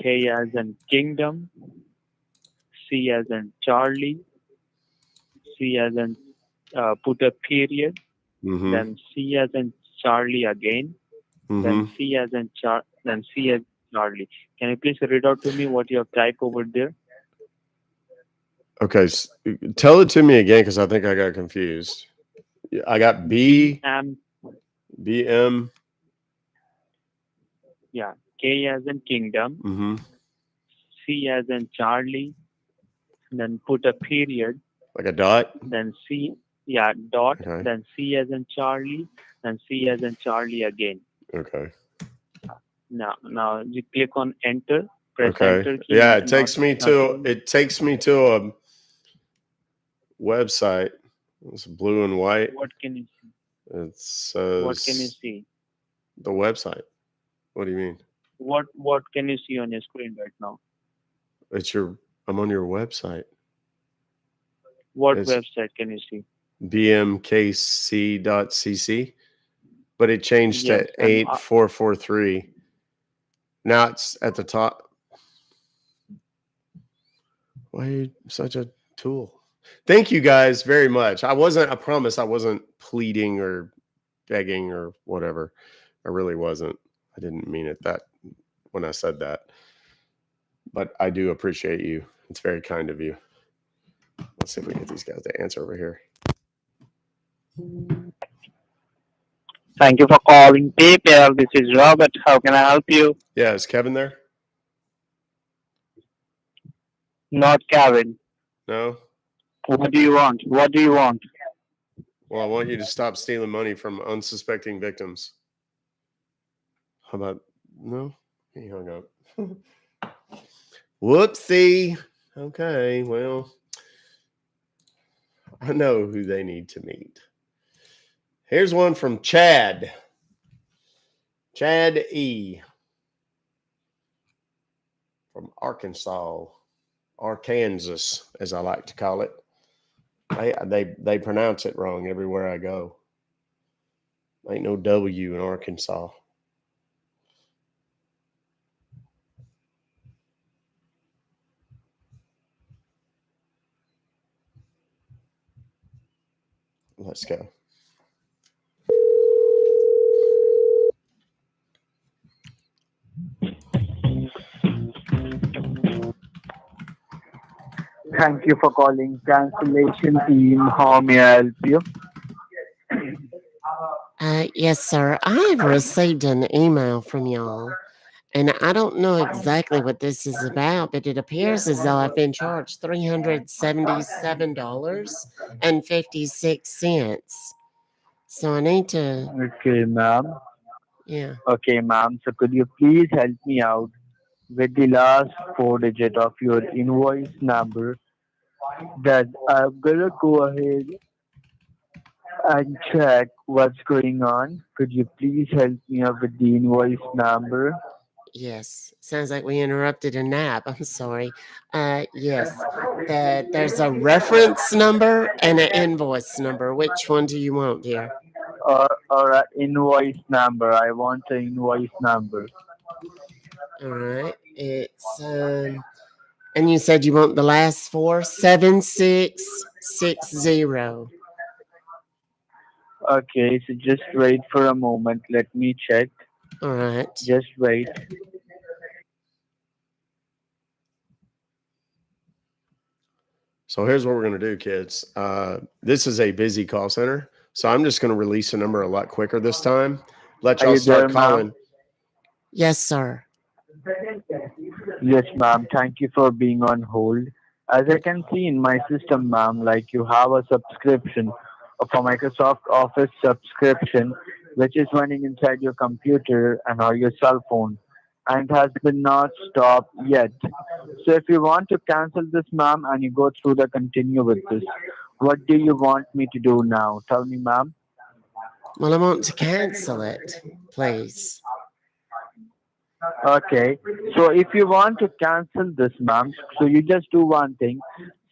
K as in kingdom, C as in Charlie, C as in put a period, Mm-hmm. then C as in Charlie again, then C as in Charlie. Can you please read out to me what you have typed over there? Okay. Tell it to me again because I think I got confused. I got B, M, BM. yeah, K as in kingdom, Mm-hmm. C as in Charlie, then put a period, Like a dot. then C, yeah, dot, Okay. then C as in Charlie, then C as in Charlie again. Okay. Now you click on enter, press Okay. enter key. Yeah, it takes me to a website. It's blue and white. What can you see? It says What can you see? the website. What do you mean? What can you see on your screen right now? I'm on your website. What It's website can you see? bmkc.cc, but it changed Yes, to and 8443. Now it's at the top. Why are you such a tool? Thank you guys very much. I promise I wasn't pleading or begging or whatever. I really wasn't. I didn't mean it that when I said that. But I do appreciate you. It's very kind of you. Let's see if we can get these guys to answer over here. Thank you for calling PayPal. This is Robert. How can I help you? Yeah, is Kevin there? Not Kevin. No? What do you want? What do you want? Well, I want you to stop stealing money from unsuspecting victims. How about no? He hung up. Whoopsie. Okay, well, I know who they need to meet. Here's one from Chad. Chad E. From Arkansas, Arkansas, as I like to call it. They pronounce it wrong everywhere I go. Ain't no W in Arkansas. Let's go. Thank you for calling cancellation team. How may I help you? Yes, sir. I have received an email from y'all, and I don't know exactly what this is about, but it appears as though I've been charged $377.56. So I need to, Okay, ma'am. yeah. Okay, ma'am. So could you please help me out with the last four digit of your invoice number? That I'm gonna go ahead and check what's going on. Could you please help me out with the invoice number? Yes, sounds like we interrupted a nap. I'm sorry. Yes, there's a reference number and an invoice number. Which one do you want, dear? Or an invoice number. I want an invoice number. All right, it's and you said you want the last four, 7660. Okay, so just wait for a moment. Let me check. All right. Just wait. So here's what we're going to do, kids. This is a busy call center, so I'm just going to release a number a lot quicker this time. Let Are y'all you start there, calling. ma'am? Yes, sir. Yes, ma'am. Thank you for being on hold. As I can see in my system, ma'am, like you have a subscription of a Microsoft Office subscription, which is running inside your computer and or your cell phone, and has been not stopped yet. So if you want to cancel this, ma'am, and you go through the continue with this, what do you want me to do now? Tell me, ma'am. Well, I want to cancel it, please. Okay. So if you want to cancel this, ma'am, so you just do one thing.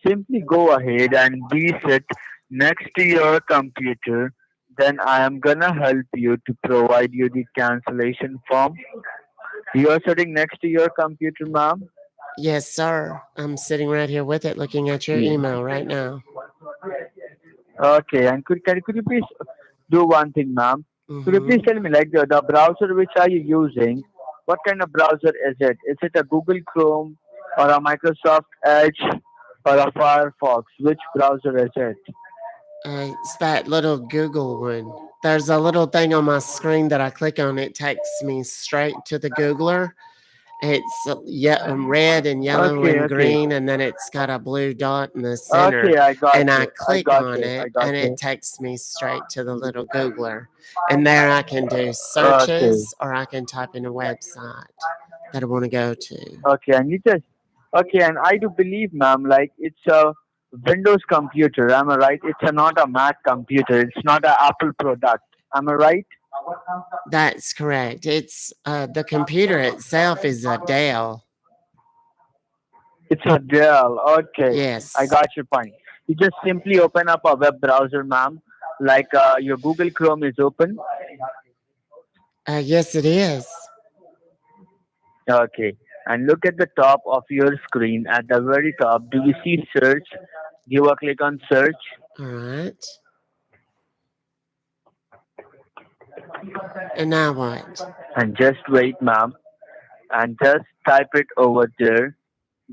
Simply go ahead and be sit next to your computer. Then I am gonna help you to provide you the cancellation form. You are sitting next to your computer, ma'am. Yes, sir. I'm sitting right here with it, looking at your Yeah. email right now. Okay. And could you please do one thing, ma'am? Could you please Mm-hmm. tell me, like the browser which are you using? What kind of browser is it? Is it a Google Chrome or a Microsoft Edge or a Firefox? Which browser is it? It's that little Google one. There's a little thing on my screen that I click on. It takes me straight to the Googler. It's red and yellow Okay, and okay, green, and then it's got a blue dot in the center. okay. I got And I you. I click got on you. it, I got and it you. takes me straight to the little Googler. And there I can do Okay, searches, or I can type in a website that I want to go to. okay. And you just okay. And I do believe, ma'am, like it's a Windows computer. Am I right? It's not a Mac computer. It's not an Apple product. Am I right? That's correct. It's the computer itself is a Dell. It's a Dell. Okay, I Yes. got your point. You just simply open up a web browser, ma'am. Like your Google Chrome is open. Yes, it is. Okay. And look at the top of your screen. At the very top, do you see search? Give a click on search. All right. And now what? And just wait, ma'am. And just type it over there.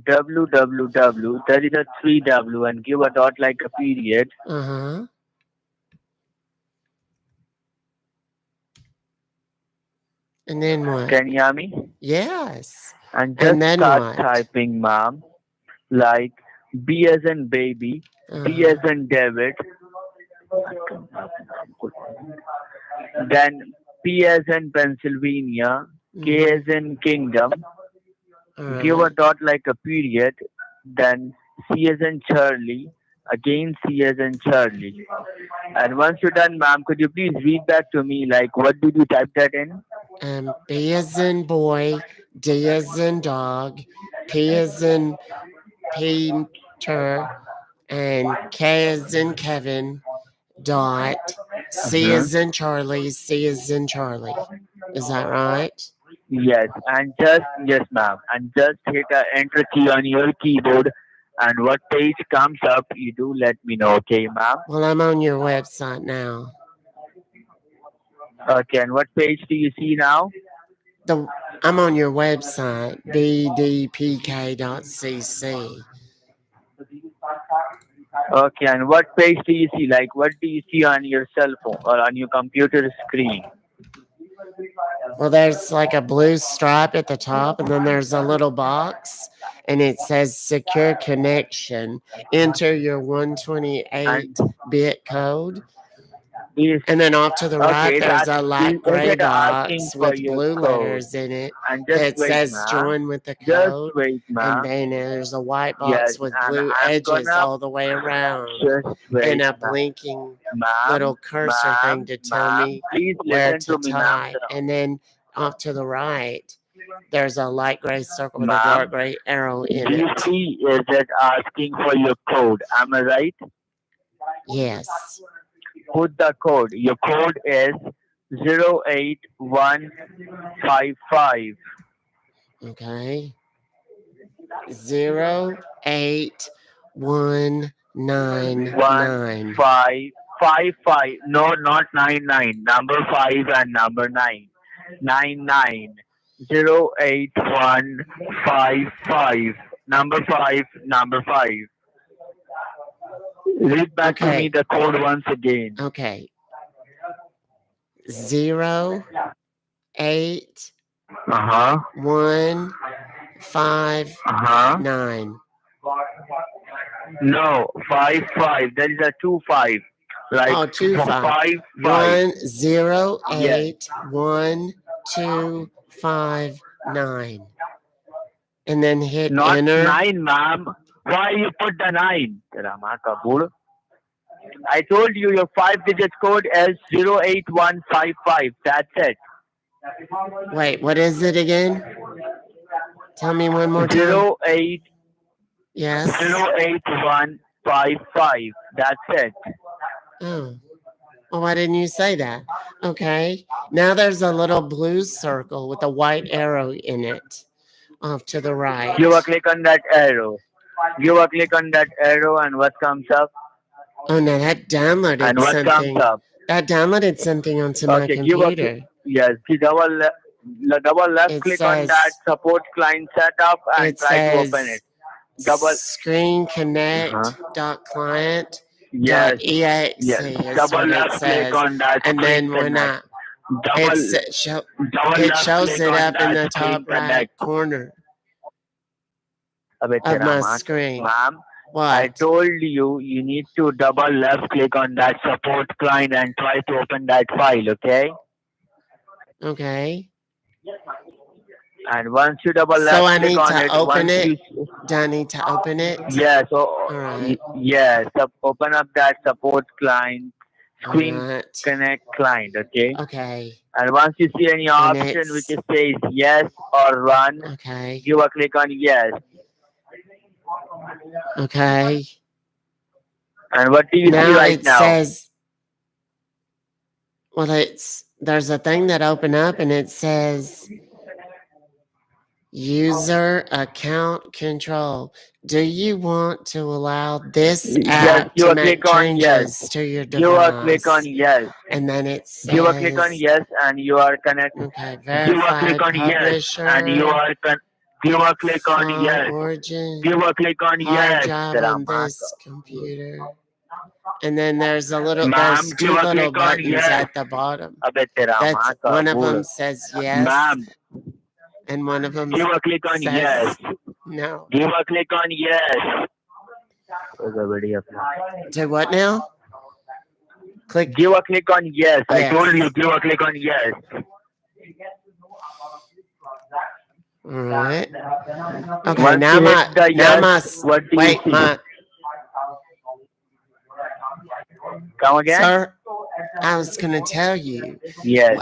www. There is a 3W and give a dot like a period. Uh-huh. And then what? Can you hear me? Yes. And just And then start what? typing, ma'am. Like B as in baby, D as in David, then P as in Pennsylvania, K as in Kingdom, All give a right. dot like a period, then C as in Charlie, again C as in Charlie. And once you're done, ma'am, could you please read back to me, like, what did you type that in? B as in boy, D as in dog, P as in Peter, and K as in Kevin, dot, C Mhm. as in Charlie, C as in Charlie. Is that right? Yes, and just, yes, ma'am, and just hit a enter key on your keyboard. And what page comes up, you do let me know, okay, ma'am? Well, I'm on your website now. Okay, and what page do you see now? I'm on your website, bdpk.cc. Okay, and what page do you see? Like, what do you see on your cell phone or on your computer screen? Well, there's like a blue stripe at the top, and then there's a little box, and it says secure connection. Enter your 128-bit code. Is And then off to the right, okay, there's a light is gray it asking box for with your blue code? letters in it And just that wait, says ma'am. join with the Just code. wait, And ma'am. then there's a white Yes, box with and blue I'm edges gonna all the way around, just wait, and a ma'am. blinking little Ma'am, cursor thing to tell me please where listen to to me, ma'am. type. And then off to the right, there's a light gray circle with a Ma'am, dark gray arrow in do you it. see is it asking for your code? Am I right? Yes. Put the code. Your code is 08155. Okay. 08199. 1555. No, not 99. Number 5 and number 9. 99. 08155. Number 5, number 5. Read back to me Okay. the code once again. Okay. 0 8 Uh huh. 1 5 Uh huh. 9. No, 5 5. There is a 2 5. Like Oh, 2 5. 5 5. 1 0 Yes. 8 1 2 5 9. And then hit Not enter. 9, ma'am. Why you put the 9? Tera maa ka bool. I told you your 5-digit code is 08155. That's it. Wait, what is it again? Tell me one more time. 08 Yes. 08155. That's it. Oh. Well, why didn't you say that? Okay. Now there's a little blue circle with a white arrow in it off to the right. Give a click on that arrow. Give a click on that arrow and what comes up? Oh, no, that downloaded And what something. comes up? That downloaded something onto my Okay, give a computer. yes. Double left It click on says- that support client setup and It try to open says it. Double screen connect.client. yes, .exe yes. is Double what it left click says. on that. And screen then when connect. it double left shows click it on up in that the screen top right connect. corner Abhi of tera my maan. screen. Ma'am, I What? told you need to double left click on that support client and try to open that file, okay? Okay. And once you double So left I click need on to it, open once it? you Do I need to open it? yes, right. yes, open up that support client, screen Alright. connect client, okay? Okay. And once you see any option which says yes or run, Okay. give a click on yes. Okay. And what do you see Now right it now? says, well, there's a thing that opened up and it says User account control. Do you want to allow this Yes, app you to will make click on yes. changes to your You will click on device? yes. And then it You will click on says, yes and you are connected. okay, You will click verified on yes and you publisher, are you will click on file yes. origin, You will click on hard yes. drive on Rama. this computer. And then there's Ma'am, you two will little click on buttons yes. at the bottom. Abhe tera That's maa ka one of bol. them says yes, Ma'am, and one of them you will click on yes. says no. You will click on yes. Okay, बढ़िया अपना. Do what now? Click Give a click on yes. I yes. told you, give a click on yes. All right. Okay. Once Now you my hit the now yes, my what do you wait see? my Come again? sir. I was gonna tell you. Yes.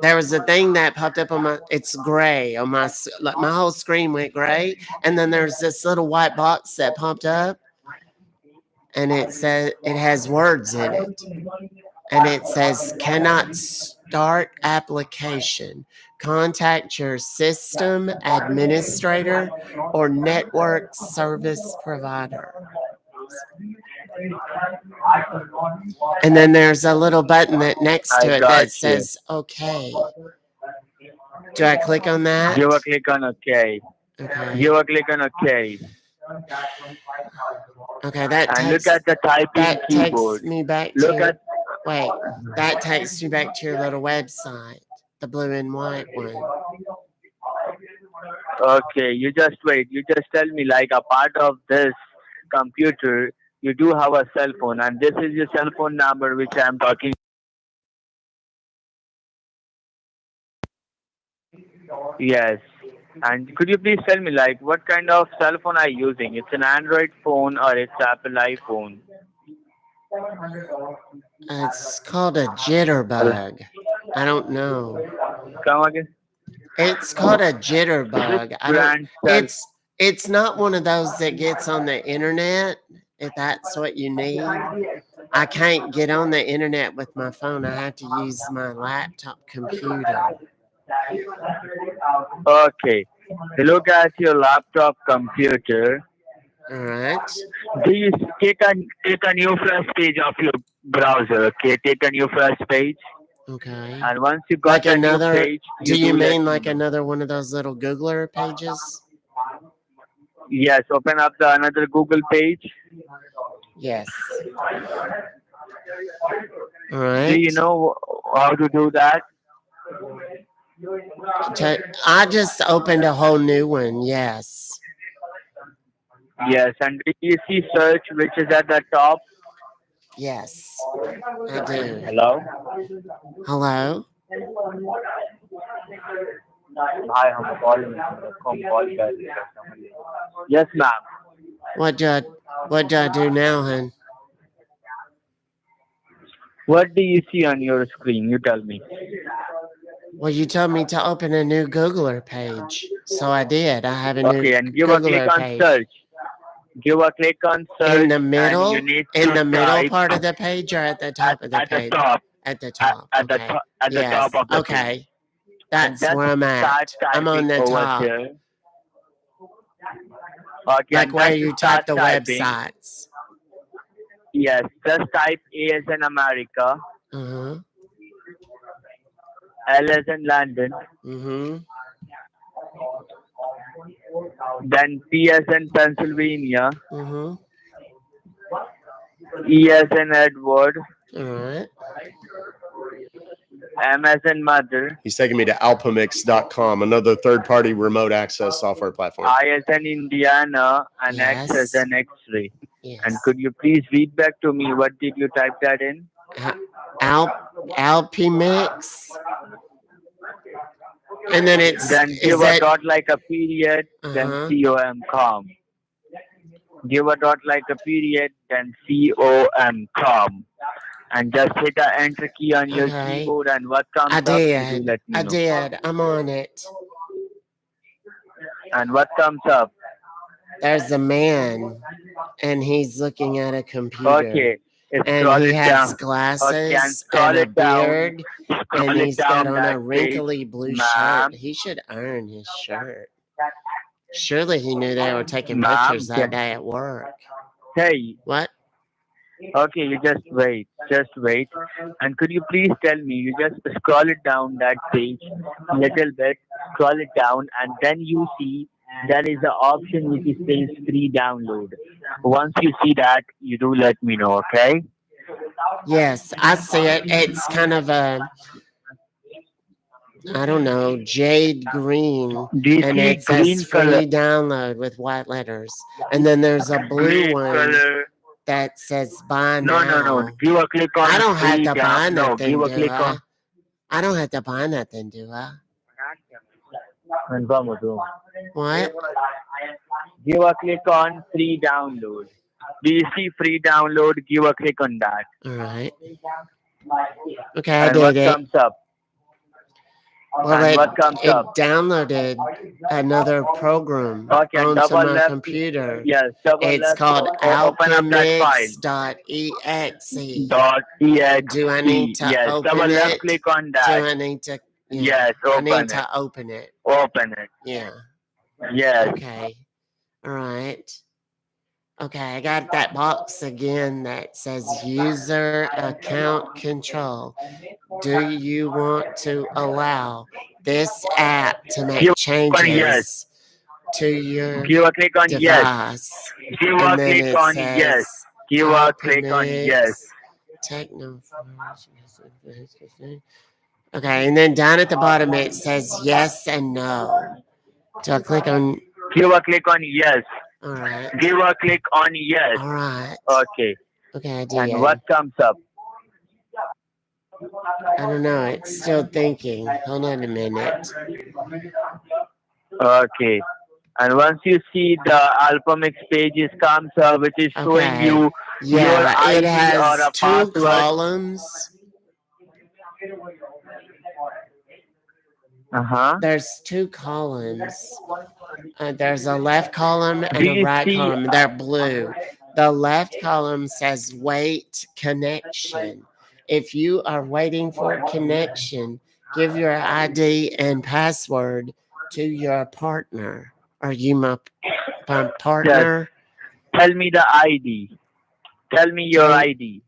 There was a thing that popped up on my. It's gray on my. Like my whole screen went gray, and then there's this little white box that popped up, and it says it has words in it, and it says cannot start application. Contact your system administrator or network service provider. And then there's a little button that next I to it got that you. says okay. Do I click on that? Give a click on OK. Okay. Give a click on OK. Okay, that And look takes at the typing keyboard. me back Look to at. wait. That takes you back to your little website, the blue and white one. Okay, you just wait. You just tell me, like, a part of this computer, you do have a cell phone, and this is your cell phone number which I am talking. Yes. And could you please tell me, like, what kind of cell phone are you using? It's an Android phone or it's Apple iPhone? It's called a jitterbug. I don't know. Come again. It's called a jitterbug. I don't. Brand cell. It's not one of those that gets on the internet. If that's what you need, I can't get on the internet with my phone. I have to use my laptop computer. Okay. Look at your laptop computer. All right. Do you take a new fresh page of your browser? Okay, take a new fresh page. Okay. And once you got Like a another. new page, Do you let mean me like know. another one of those little Googler pages? Yes, open up the another Google page. Yes. All right. Do you know how to do that? I just opened a whole new one. Yes. Yes, and do you see search which is at the top? Yes. I do. Hello? Hello. Hi, हम call कर रहे हैं. Yes, ma'am. What do I do now, hon? What do you see on your screen? You tell me. Well, you told me to open a new Googler page, so I did. I have a new Okay, and give a click Googler on page. search. Give a click on search. In the middle, and you need in to the middle type part of the page, or at the top of the at the page? top. At the top. At the Okay. top. At the Yes. top of the page. Okay. And That's just where I'm start at. I'm on typing the over top. there. Okay, Like and where just you start type the typing. websites. Yes, just type A as in America, Uh-huh. L as in London, Mm-hmm. then P as in Pennsylvania, Mm-hmm. E as in Edward, All right. M as in Mother, He's taking me to alpamix.com, another third-party remote access software platform. I as in Indiana, and X as Yes. in X-ray. Yes. And could you please read back to me what did you type that in? Alpimix. And then it's Then is give a that dot like a period, then uh-huh. com. Give a dot like a period, then com. And just hit the enter key on your Okay. keyboard, and what comes I up, you do did. let me I know. did. I'm on it. And what comes up? There's a man and he's looking at a computer. Okay. and Scroll he it has down. Okay, and glasses scroll and a it down. beard, and Scroll it he's got down on that a page, wrinkly blue ma'am. shirt. He should earn his shirt. Surely he knew they were taking Ma'am, pictures that day at work. hey, What? okay, you just wait. And could you please tell me, you just scroll it down that page a little bit, scroll it down, and then you see there is an option which is says free download. Once you see that, you do let me know, okay? Yes, I see it. It's kind of a, I don't know, jade green, Do you and see it says green color? free download with white letters. And then there's a blue Green one color. that says buy No, no, no. now. Give a click on I don't have free to down. buy No, give nothing, a do click I? on. I don't have to buy nothing, do I? Confirm it. What? Give a click on free download. Do you see free download? Give a click on that. All right. Okay, I And did what it. comes up? Well, And it what comes it up? downloaded another program Okay, and onto double my left. computer. Yes, double It's left. called Open up that file. alchemix.exe. Dot exe. Do I need to Yes, double open left it? click on Do that. I need to? Yeah, Yes, I need open it. to open it. Open it. Yeah. Yes. Okay. All right. Okay, I got that box again that says user account control. Do you want to allow this app to make Give on yes. changes to your Give a click on yes. device? Give And a then click it on says yes. Give a click on yes. Alchemix Techno. Okay, and then down at the bottom it says yes and no. Do I click on? Give a click on yes. All right. Give a click on yes. All right. Okay. Okay, I And did. what comes up? I don't know. It's still thinking. Hold on a minute. Okay. And once you see the Alphamix pages comes up, which is showing Okay. you your Yeah, it ID or has a two password. columns. There's two columns. There's a left column and Do a you right see? column. They're blue. The left column says wait connection. If you are waiting for connection, give your ID and password to your partner. Are you my Yes. partner? Tell me the ID. Tell me your Tell- ID.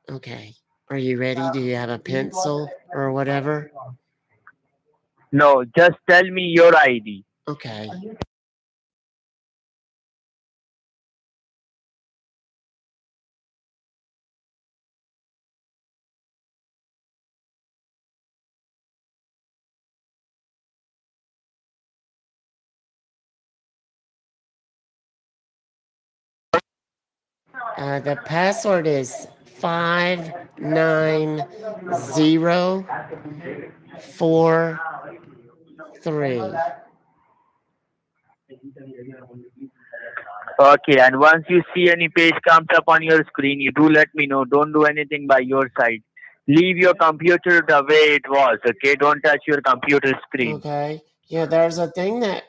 Okay. Are you ready? Do you have a pencil or whatever? No, just tell me your ID. Okay. The password is 59043. Okay, and once you see any page comes up on your screen, you do let me know. Don't do anything by your side. Leave your computer the way it was, okay? Don't touch your computer screen. Okay. Yeah, there's a thing that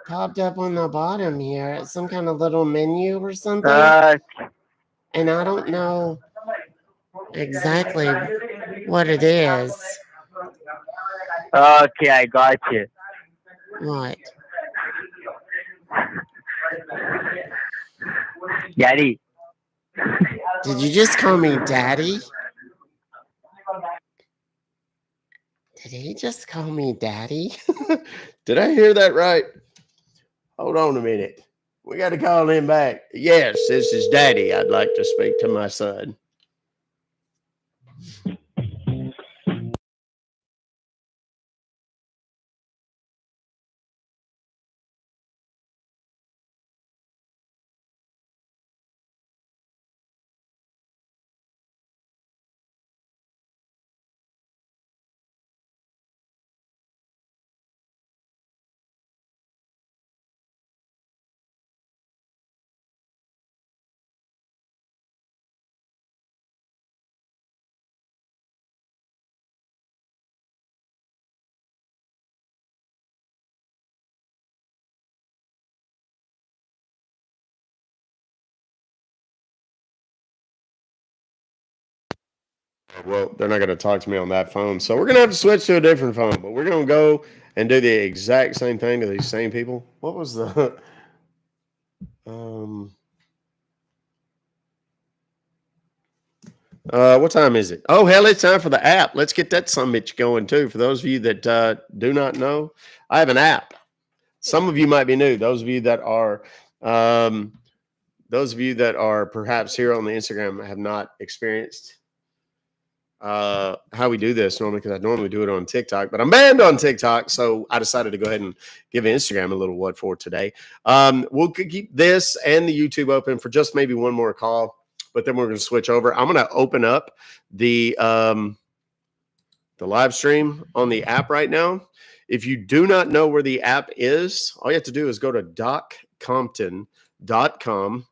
popped up on the bottom here. It's some kind of little menu or something. And I don't know exactly what it is. Okay, I got you. What? Daddy. Did you just call me daddy? Did he just call me daddy? Did I hear that right? Hold on a minute. We got to call him back. Yes, this is Daddy. I'd like to speak to my son. Well, they're not going to talk to me on that phone. So we're going to have to switch to a different phone. But we're going to go and do the exact same thing to these same people. What was the... what time is it? Oh, hell, it's time for the app. Let's get that summit going too. For those of you that do not know, I have an app. Some of you might be new. Those of you that are perhaps here on the Instagram have not experienced how we do this normally, because I normally do it on TikTok, but I'm banned on TikTok, so I decided to go ahead and give Instagram a little what for today. We'll keep this and the YouTube open for just maybe one more call, but then we're going to switch over. I'm going to open up the live stream on the app right now. If you do not know where the app is, all you have to do is go to doccompton.com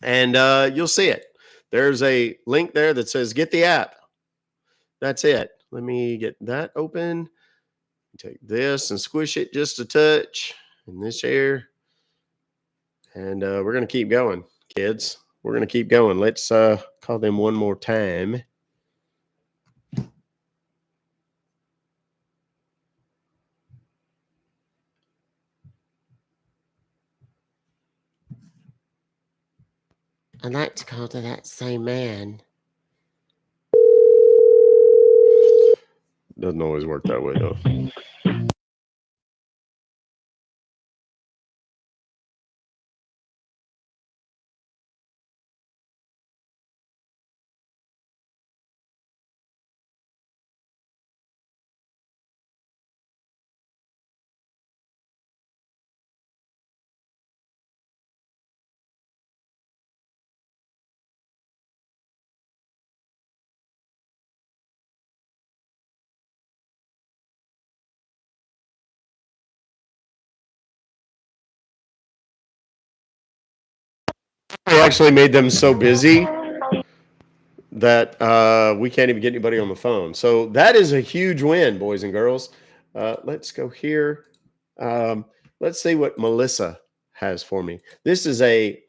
and you'll see it. There's a link there that says get the app. That's it. Let me get that open. Take this and squish it just a touch in this here. And we're going to keep going, kids. We're going to keep going. Let's call them one more time. I'd like to call to that same man. Doesn't always work that way, though. We actually made them so busy that we can't even get anybody on the phone. So that is a huge win, boys and girls. Let's go here. Let's see what Melissa has for me. This is a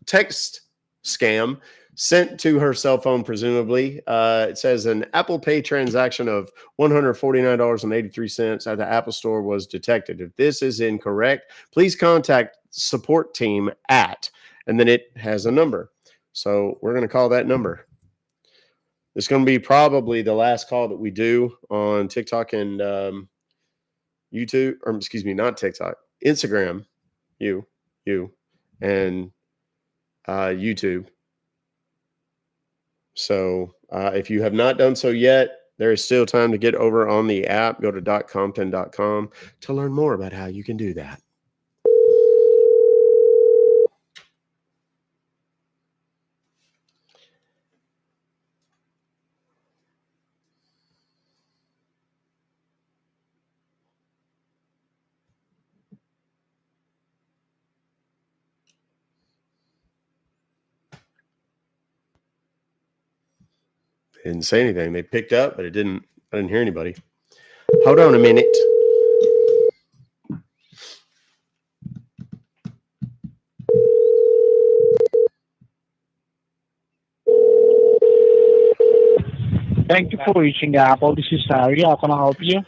text scam sent to her cell phone, presumably. It says an Apple Pay transaction of $149.83 at the Apple Store was detected. If this is incorrect, please contact support team at, and then it has a number. So we're going to call that number. It's going to be probably the last call that we do on TikTok and YouTube, or excuse me, not TikTok, Instagram, and YouTube. So if you have not done so yet, there is still time to get over on the app. Go to .compton.com to learn more about how you can do that. They didn't say anything. They picked up, but I didn't hear anybody. Hold on a minute. Thank you for reaching Apple. This is Harry. How can I help you?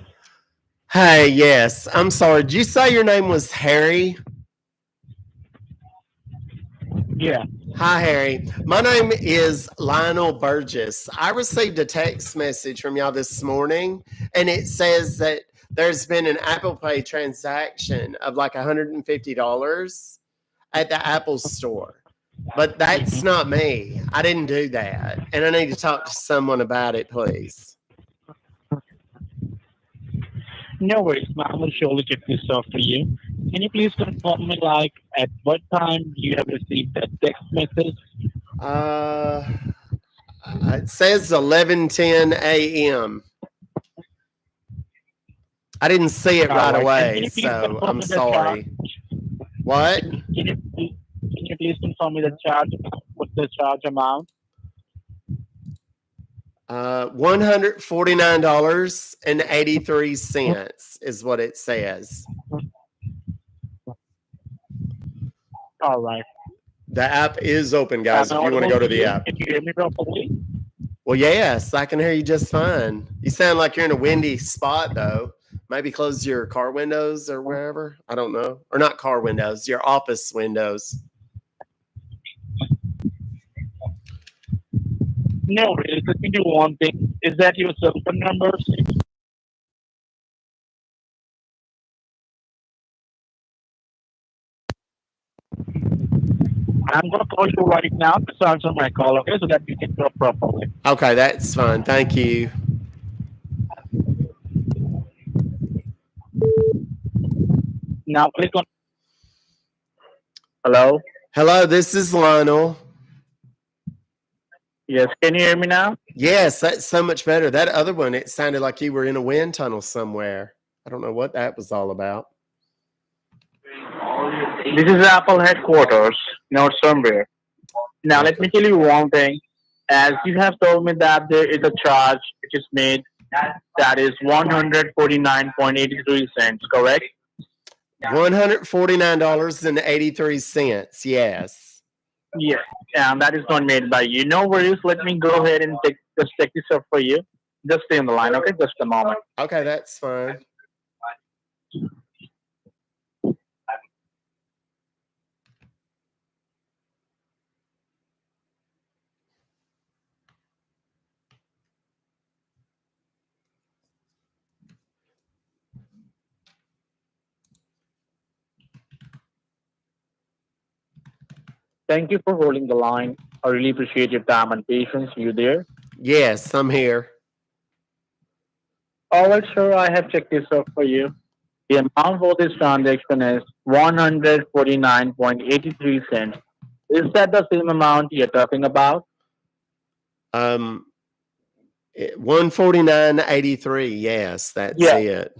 Hey, yes. I'm sorry. Did you say your name was Harry? Yeah. Hi, Harry. My name is Lionel Burgess. I received a text message from y'all this morning, and it says that there's been an Apple Pay transaction of like $150 at the Apple Store. But that's not me. I didn't do that. And I need to talk to someone about it, please. No worries, ma'am. We'll surely check this out for you. Can you please confirm me, like, at what time you have received that text message? It says 11:10 a.m. I didn't see it right away, so I'm sorry. What? Can you please confirm me the charge? What's the charge amount? $149.83 is what it says. All right. The app is open, guys. If you want to go to the app. Can you hear me properly? Well, yes, I can hear you just fine. You sound like you're in a windy spot, though. Maybe close your car windows or wherever. I don't know. Or not car windows, your office windows. No, let me do one thing. Is that your cell phone number? I'm going to call you right now to answer my call, okay, so that you can talk properly. Okay, that's fine. Thank you. Now click on. Hello? Hello, this is Lionel. Yes, can you hear me now? Yes, that's so much better. That other one, it sounded like you were in a wind tunnel somewhere. I don't know what that was all about. This is Apple headquarters, not somewhere. Now, let me tell you one thing. As you have told me that there is a charge which is made that is 149.83 cents, correct? $149.83. Yes. Yes. And that is not made by you. No worries. Let me go ahead and just check this up for you. Just stay on the line, okay? Just a moment. Okay, that's fine. Thank you for holding the line. I really appreciate your time and patience. You there? Yes, I'm here. All right, sir. I have checked this out for you. The amount for this transaction is 149.83 cents. Is that the same amount you're talking about? 149.83. Yes, that's Yeah. it.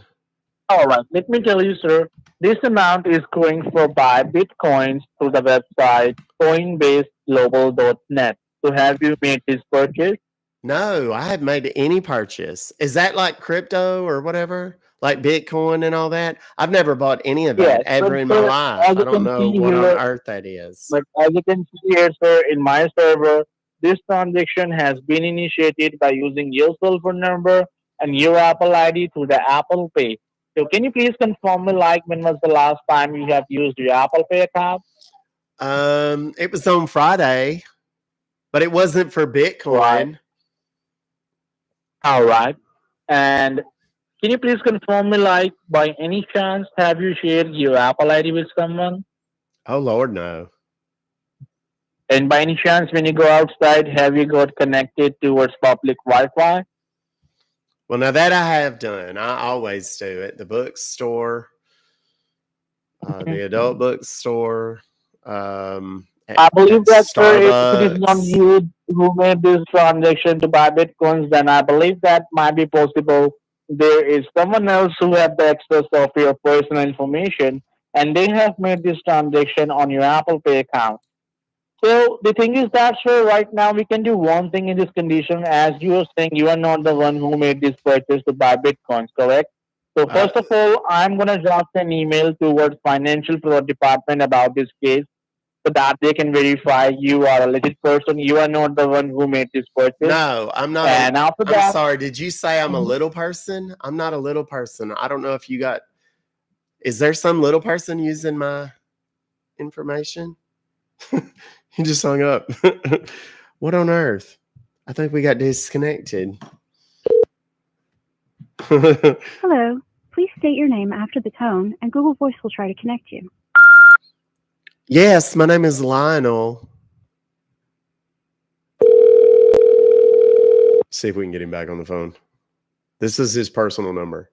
All right. Let me tell you, sir. This amount is going for buy bitcoins through the website coinbaseglobal.net. So have you made this purchase? No, I haven't made any purchase. Is that like crypto or whatever? Like Bitcoin and all that? I've never bought any of Yes. that ever But in my sir, life. as I you don't can know see what on here, earth that is. but as you can see here, sir, in my server, this transaction has been initiated by using your cell phone number and your Apple ID through the Apple Pay. So can you please confirm me, like, when was the last time you have used your Apple Pay account? It was on Friday, but it wasn't for Right. Bitcoin. All right. And can you please confirm me, like, by any chance, have you shared your Apple ID with someone? Oh Lord, no. And by any chance, when you go outside, have you got connected towards public Wi-Fi? Well, now that I have done, I always do at the bookstore, the adult bookstore, I believe that, sir, if it is not Starbucks. you who made this transaction to buy bitcoins, then I believe that might be possible. There is someone else who have the access of your personal information, and they have made this transaction on your Apple Pay account. So the thing is that, sir, right now we can do one thing in this condition. As you are saying, you are not the one who made this purchase to buy bitcoins, correct? So Uh, first of all, I'm gonna draft an email towards financial department about this case so that they can verify you are a legit person. You are not the one who made this purchase. no, I'm not a. And after I'm that, sorry. Did you say I'm a little person? I'm not a little person. I don't know if you got. Is there some little person using my information? He just hung up. What on earth? I think we got disconnected. Hello. Please state your name after the tone, and Google Voice will try to connect you. Yes, my name is Lionel. See if we can get him back on the phone. This is his personal number.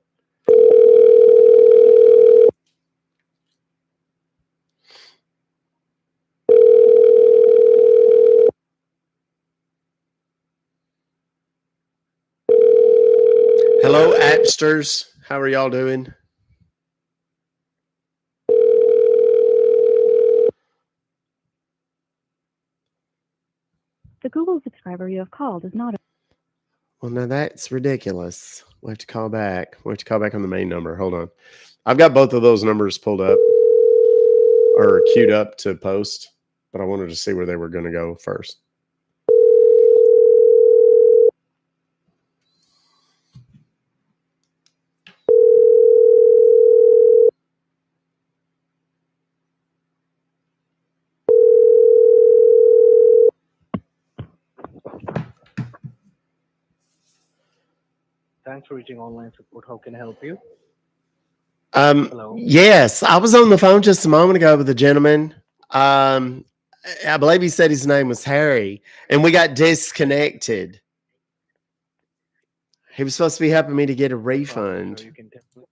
Hello, Appsters. How are y'all doing? The Google subscriber you have called is not. Well, now that's ridiculous. We'll have to call back. We'll have to call back on the main number. Hold on. I've got both of those numbers pulled up or queued up to post, but I wanted to see where they were going to go first. Thanks for reaching online support. How can I help you? Hello. Yes, I was on the phone just a moment ago with a gentleman. Um, I believe he said his name was Harry, and we got disconnected. He was supposed to be helping me to get a No problem, sir. refund. You can tell me.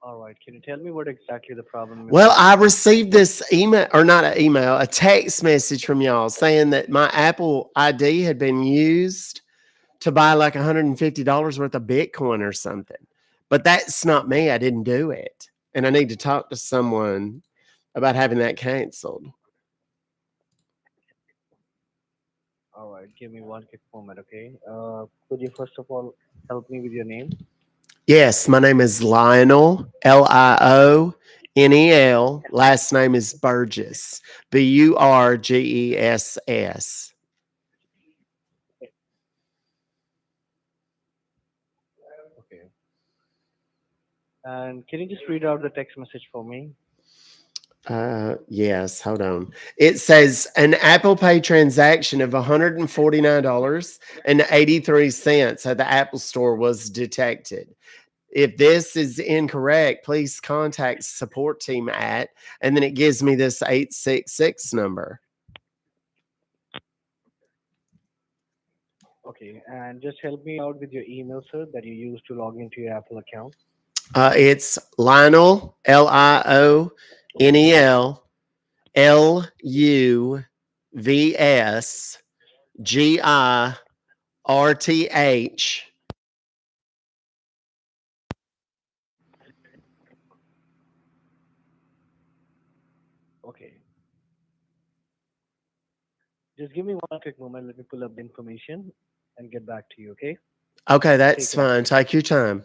All right. Can you tell me what exactly the problem you're Well, facing? I received this email, or not an email, a text message from y'all saying that my Apple ID had been used to buy like $150 worth of Bitcoin or something. But that's not me. I didn't do it. And I need to talk to someone about having that canceled. All right. Give me one quick moment, okay? Could you first of all help me with your name? Yes, my name is Lionel, Lionel. Last name is Burgess, Burgess. Okay. And can you just read out the text message for me? Yes, hold on. It says an Apple Pay transaction of $149.83 at the Apple Store was detected. If this is incorrect, please contact support team at, and then it gives me this 866 number. Okay. And just help me out with your email, sir, that you use to log into your Apple account. It's Lionel, LIONELLUVSGIRTH. Okay. Just give me one quick moment. Let me pull up the information and get back to you, okay? Okay, Take that's your fine. time. Take your time.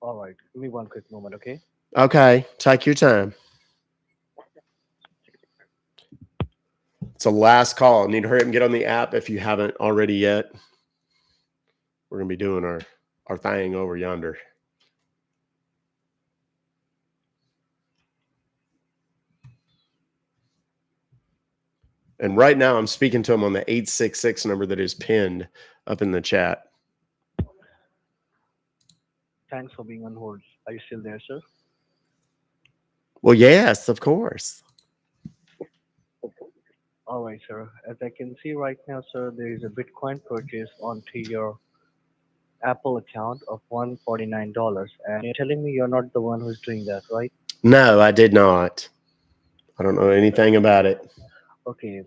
All right. Give me one quick moment, okay? Okay, take your time. It's a last call. Need to hurry up and get on the app if you haven't already yet. We're gonna be doing our thing over yonder. And right now I'm speaking to him on the 866 number that is pinned up in the chat. Thanks for being on hold. Are you still there, sir? Well, yes, of course. All right, sir. As I can see right now, sir, there is a Bitcoin purchase onto your Apple account of $149. And you're telling me you're not the one who's doing that, right? No, I did not. I don't know anything about it. Okay.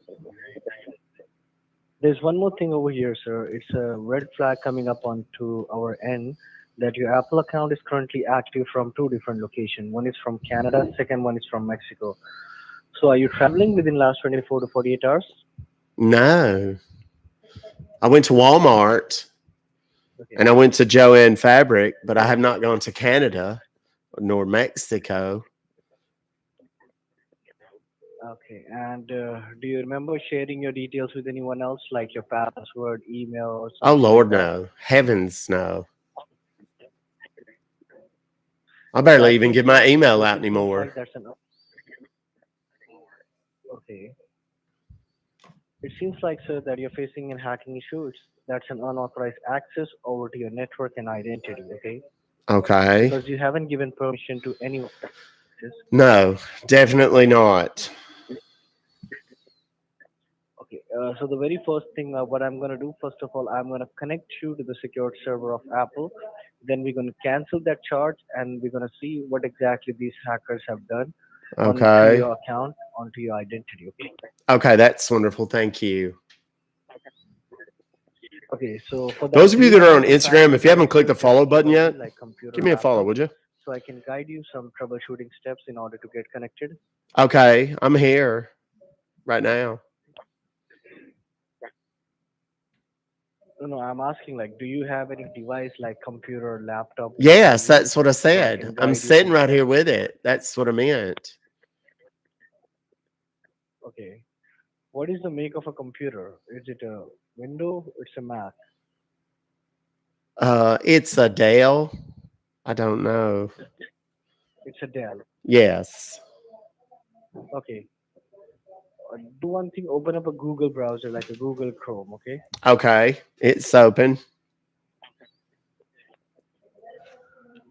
There's one more thing over here, sir. It's a red flag coming up onto our end that your Apple account is currently active from two different locations. One is from Canada, second one is from Mexico. So are you traveling within last 24 to 48 hours? No. I went to Walmart Okay. and I went to Joanne Fabric, but I have not gone to Canada nor Mexico. Okay. And do you remember sharing your details with anyone else, like your password, email, or Oh, something like Lord, that? no. Heavens, no. I In barely that even case, give sir, my email because out it seems like anymore. that's an okay. It seems like, sir, that you're facing a hacking issue. That's an unauthorized access over to your network and identity, okay? Okay. Because you haven't given permission to anyone. No, definitely not. Okay, so the very first thing, what I'm going to do, first of all, I'm going to connect you to the secured server of Apple. Then we're going to cancel that charge and we're going to see what exactly these hackers have done onto Okay. your account, onto your identity, okay? Okay, that's wonderful. Thank you. Okay, so for Those that, of do you you that are have on any Instagram, family if you haven't clicked devices the that follow button securely, yet, like computer, give me a follow, laptop, would you? so I can guide you some troubleshooting steps in order to get connected? Okay, I'm here right now. No, I'm asking like, do you have any device like computer, laptop by Yes, you, that's what I so I said. can I'm guide you sitting some right steps? here with it. That's what I meant. Okay. What is the make of a computer? Is it a Windows? It's a Mac. It's a Dell. I don't know. It's a Dell. Yes. Okay. Do one thing, open up a Google browser like a Google Chrome, okay? Okay, it's open.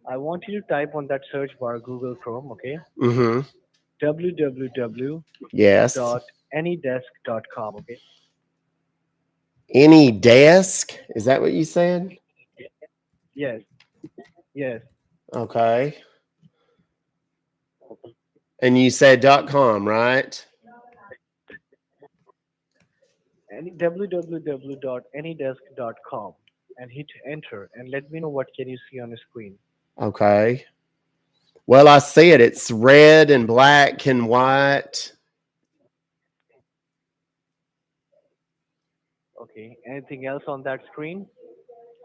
I want you to type on that search bar Google Chrome, okay? Mm-hmm. Yes. www.anydesk.com, okay? Any desk? Is that what you said? Yes, yes. Okay. And you said .com, right? www.anydesk.com and hit enter and let me know what can you see on the screen. Okay. Well, I see it. It's red and black and white. Okay. Anything else on that screen?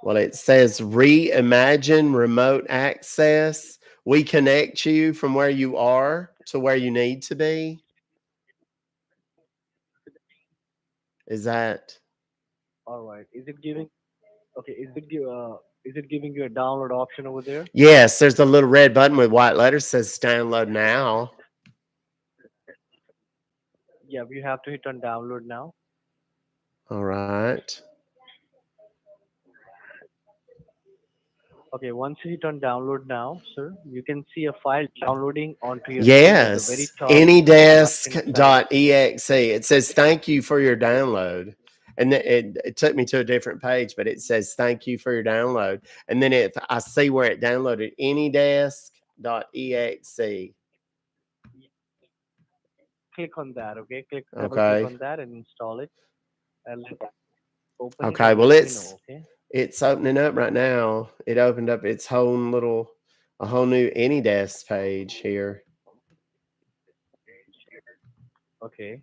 Well, it says reimagine remote access. We connect you from where you are to where you need to be. Is that All right. Is it giving? Okay. Is it giving you a download option over there? yes? There's a little red button with white letters says download now. Yeah. You have to hit on download now. All right. Okay. Once you hit on download now, sir, you can see a file downloading onto your screen at the very Yes. top left hand side. Anydesk.exe. It says thank you for your download. And it took me to a different page, but it says thank you for your download. And then I see where it downloaded anydesk.exe. Click on that. Okay. Double click Okay. on that and install it and open it Okay. and Well, let me know. Okay. it's opening up right now. It opened up its a whole new AnyDesk page here. Okay.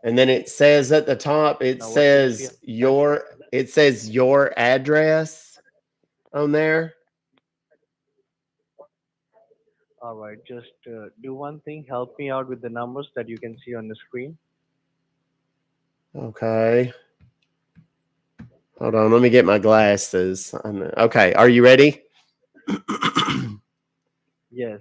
And then it says at the top, Now what can you see? it says your address on there. All right. Just do one thing. Help me out with the numbers that you can see on the screen. Okay. Hold on, let me get my glasses. Okay, are you ready? Yes.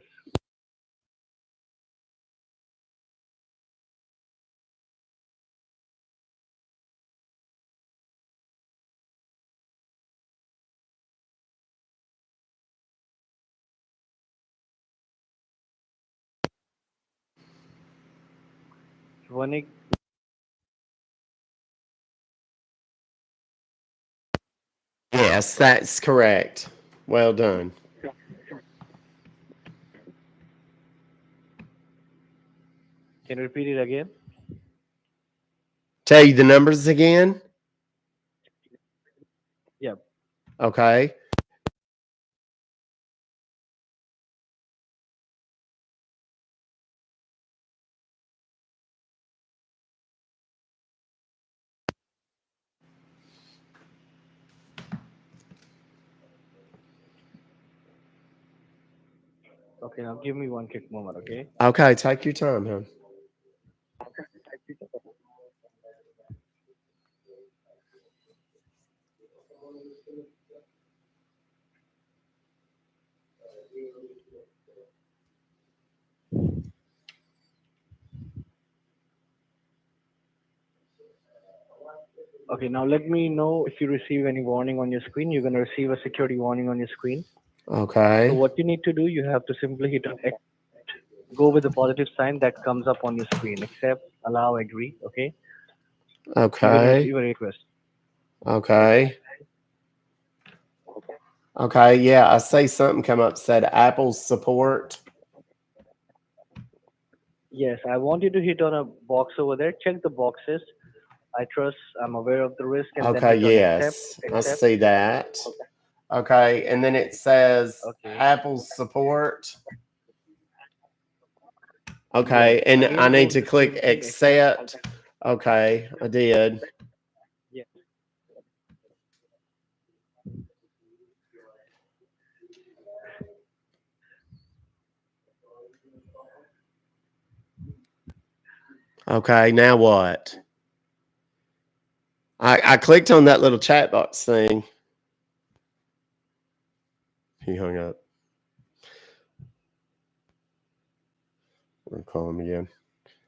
Vanik, Yes, that's correct. Well done. can you repeat it again? Tell you the numbers again? Yep. Okay. Okay. Now give me one quick moment. Okay. Okay, take your time, hon. Okay. Now let me know if you receive any warning on your screen. You're gonna receive a security warning on your screen. So Okay. what you need to do, you have to simply hit on go with the positive sign that comes up on your screen. Accept, allow, agree. Okay. You're gonna Okay. receive a request. Okay. Okay. Yeah, I see something come up said Apple support. Yes. I want you to hit on a box over there. Check the boxes. I trust. I'm aware of the risk, and then Okay, hit on accept. yes. I see that. Okay, and then it says Okay. Apple support. Yes. Okay, and I Again, go need with to the click same thing. Accept. accept. Okay, I did. Yes. Okay, now what? I clicked on that little chat box thing. He hung up. We'll call him again.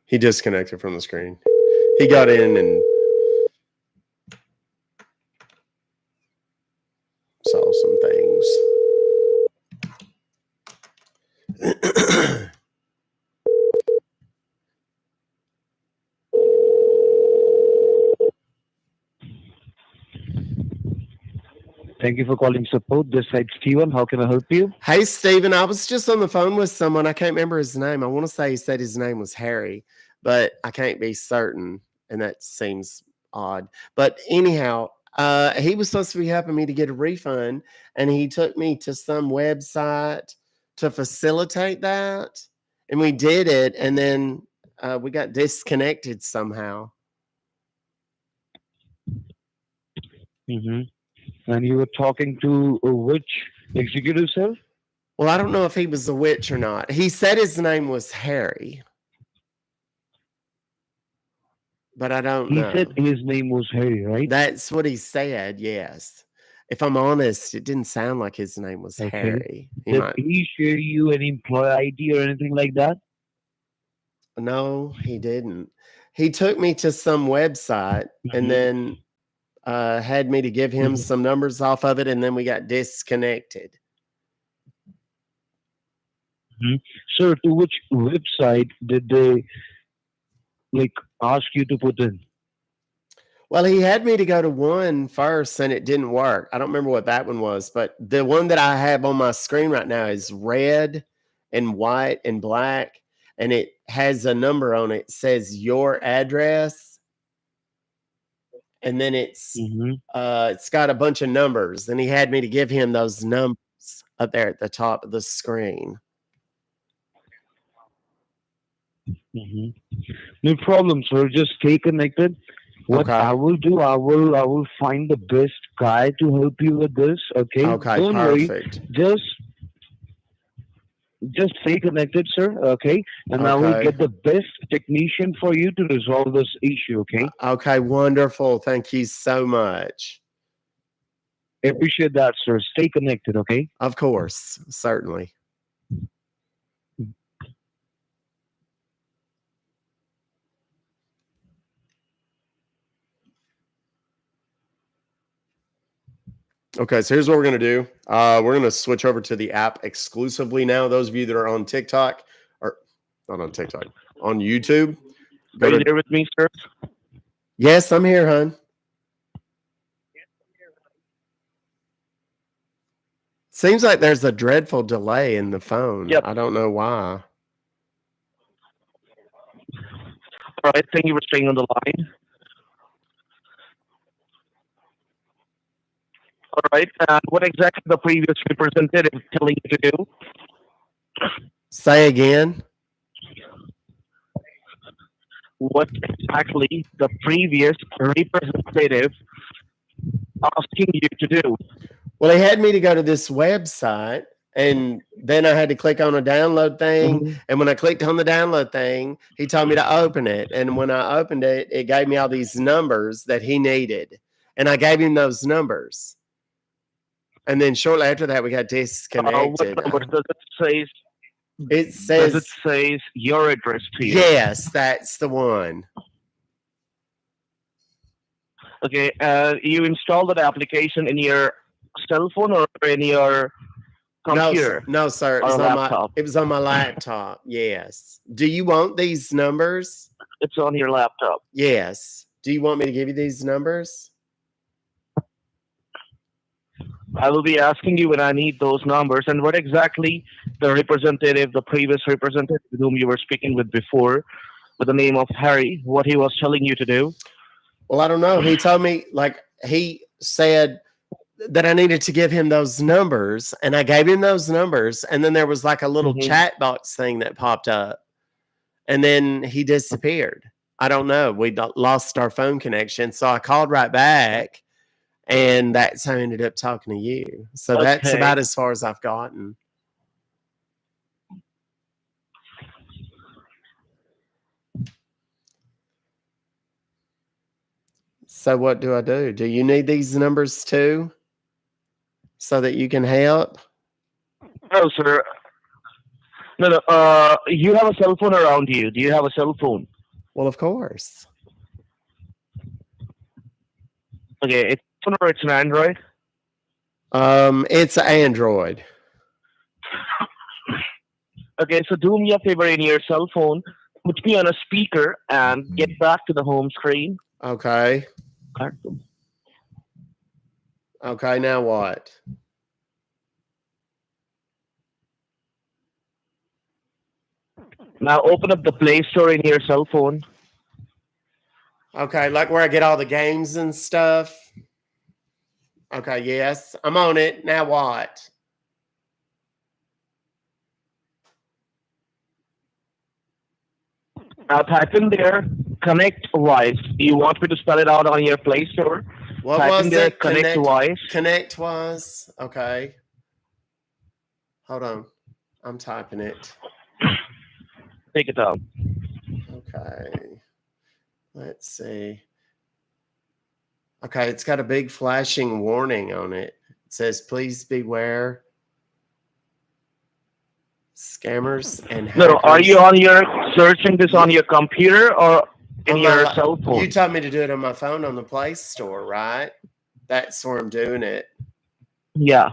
He disconnected from the screen. He got in and saw some things. Thank you for calling support. This side Steven. How can I help you? Hey, Stephen, I was just on the phone with someone. I can't remember his name. I want to say he said his name was Harry, but I can't be certain, and that seems odd. But anyhow, he was supposed to be helping me to get a refund, and he took me to some website to facilitate that, and we did it, and then we got disconnected somehow. Mm-hmm. And you were talking to which executive, sir? Well, I don't know if he was a witch or not. He said his name was Harry, but I don't He know. said his name was Harry, right? That's what he said, yes. If I'm honest, it didn't sound like his name was Okay. Harry. Did he share you an employee ID or anything like that? No, he didn't. He took me to some website and then had me to give him some numbers off of it, and then we got disconnected. Sir, to which website did they ask you to put in? Well, he had me to go to one first and it didn't work. I don't remember what that one was, but the one that I have on my screen right now is red and white and black, and it has a number on it. It says your address, and then it's got a bunch of numbers, and he had me to give him those numbers up there at the top of the screen. No problem, sir. Just stay connected. What Okay. I will do, I will find the best guy to help you with this. Okay. Okay, Don't perfect. worry. Just stay connected, sir. Okay. And I will Okay. get the best technician for you to resolve this issue. Okay. Okay, wonderful. Thank you so much. I appreciate that, sir. Stay connected. Okay. Of course, certainly. Okay, so here's what we're going to do. We're going to switch over to the app exclusively now. Those of you that are on TikTok, or not on TikTok, on YouTube. Are you there with me, sir? Yes, I'm here, hon. Seems like there's a dreadful delay in the phone. Yep. I don't know why. All right, thank you for staying on the line. All right, and what exactly the previous representative telling you to do? Say again. What exactly the previous representative asking you to do? Well, he had me to go to this website, and then I had to click on a download thing. And when I clicked on the download thing, he told me to open it. And when I opened it, it gave me all these numbers that he needed. And I gave him those numbers. And then shortly after that, we got disconnected. What number does it say? It says, Does it say your address to you? yes, that's the one. Okay, you installed that application in your cell phone or in your computer? No, sir. It or was, on laptop? it was on my laptop. Yes. Do you want these numbers? It's on your laptop. Yes. Do you want me to give you these numbers? I will be asking you when I need those numbers. And what exactly the previous representative with whom you were speaking with before, with the name of Harry, what he was telling you to do? Well, I don't know. He told me, he said that I needed to give him those numbers, and I gave him those numbers, and then there was a little chat box thing that popped up, and then he disappeared. I don't know. We lost our phone connection, so I called right back, and that's how I ended up talking to you. So that's Okay. about as far as I've gotten. So what do I do? Do you need these numbers too, so that you can help? No, sir. No. You have a cell phone around you. Do you have a cell phone? Well, of course. Okay, it's an or it's an Android. It's Android. Okay, so do me a favor in your cell phone, put me on a speaker and get back to the home screen. Okay. Okay, now what? Now open up the Play Store in your cell phone. Okay, like where I get all the games and stuff. Okay, yes, I'm on it. Now what? Now type in there Connect Wise. Do you want me to spell it out on your Play Store? What Type was in there it? Connect Wise. Connect Wise. Okay. Hold on. I'm typing it. Take it out. Okay. Let's see. Okay, it's got a big flashing warning on it. It says, please beware scammers and hackers. No, are you on your searching this on your computer or in your cell phone? You told me to do it on my phone on the Play Store, right? That's where I'm doing it. Yeah.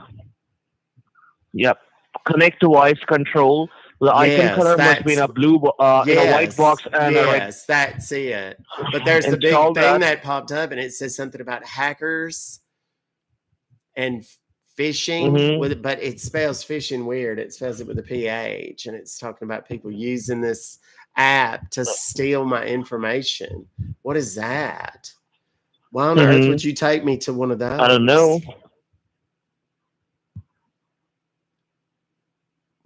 Yep. Connect to voice control. The icon color must be in a blue, in a white box and a red. Yes, that's it. But there's the big thing that popped up, and it says something about hackers and phishing with it, but it spells phishing weird. It spells it with a PH, and it's talking about people using this app to steal my information. What is that? Why on earth would you take me to one of those? I don't know.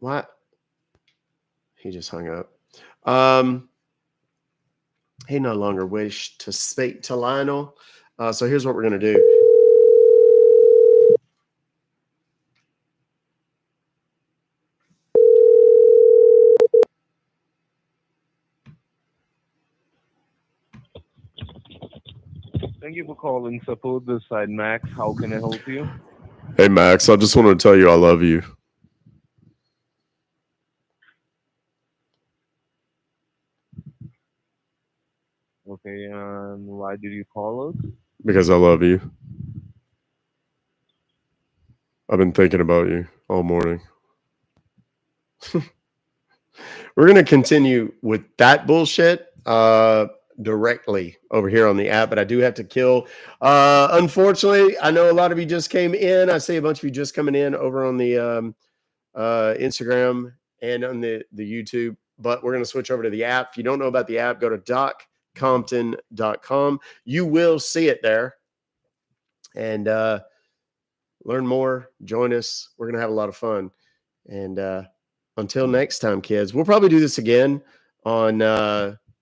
What? He just hung up. He no longer wished to speak to Lionel. So here's what we're going to do. Thank you for calling support this side, Max. How can I help you? Hey, Max, I just wanted to tell you I love you. Okay, and why did you call us? Because I love you. I've been thinking about you all morning. We're going to continue with that bullshit directly over here on the app, but I do have to kill. Unfortunately, I know a lot of you just came in. I see a bunch of you just coming in over on the Instagram and on the YouTube, but we're going to switch over to the app. If you don't know about the app, go to doccompton.com. You will see it there. And learn more, join us. We're going to have a lot of fun. And until next time, kids, we'll probably do this again on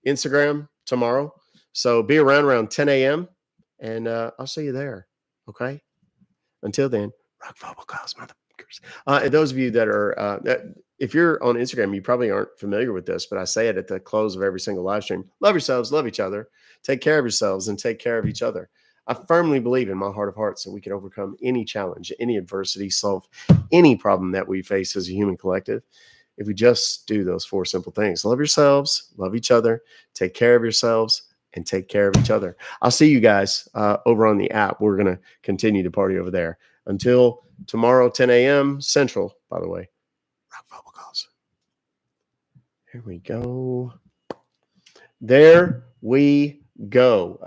Instagram tomorrow. So be around 10 a.m. and I'll see you there. Okay. Until then, rock Fobocalls, motherfuckers. And those of you that are, if you're on Instagram, you probably aren't familiar with this, but I say it at the close of every single live stream. Love yourselves, love each other, take care of yourselves, and take care of each other. I firmly believe in my heart of hearts that we can overcome any challenge, any adversity, solve any problem that we face as a human collective if we just do those 4 simple things. Love yourselves, love each other, take care of yourselves, and take care of each other. I'll see you guys over on the app. We're going to continue to party over there. Until tomorrow, 10 a.m. Central, by the way. Rock Fobocalls. Here we go. There we go.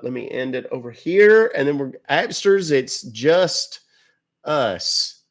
Let me end it over here. And then we're Appsters. It's just us.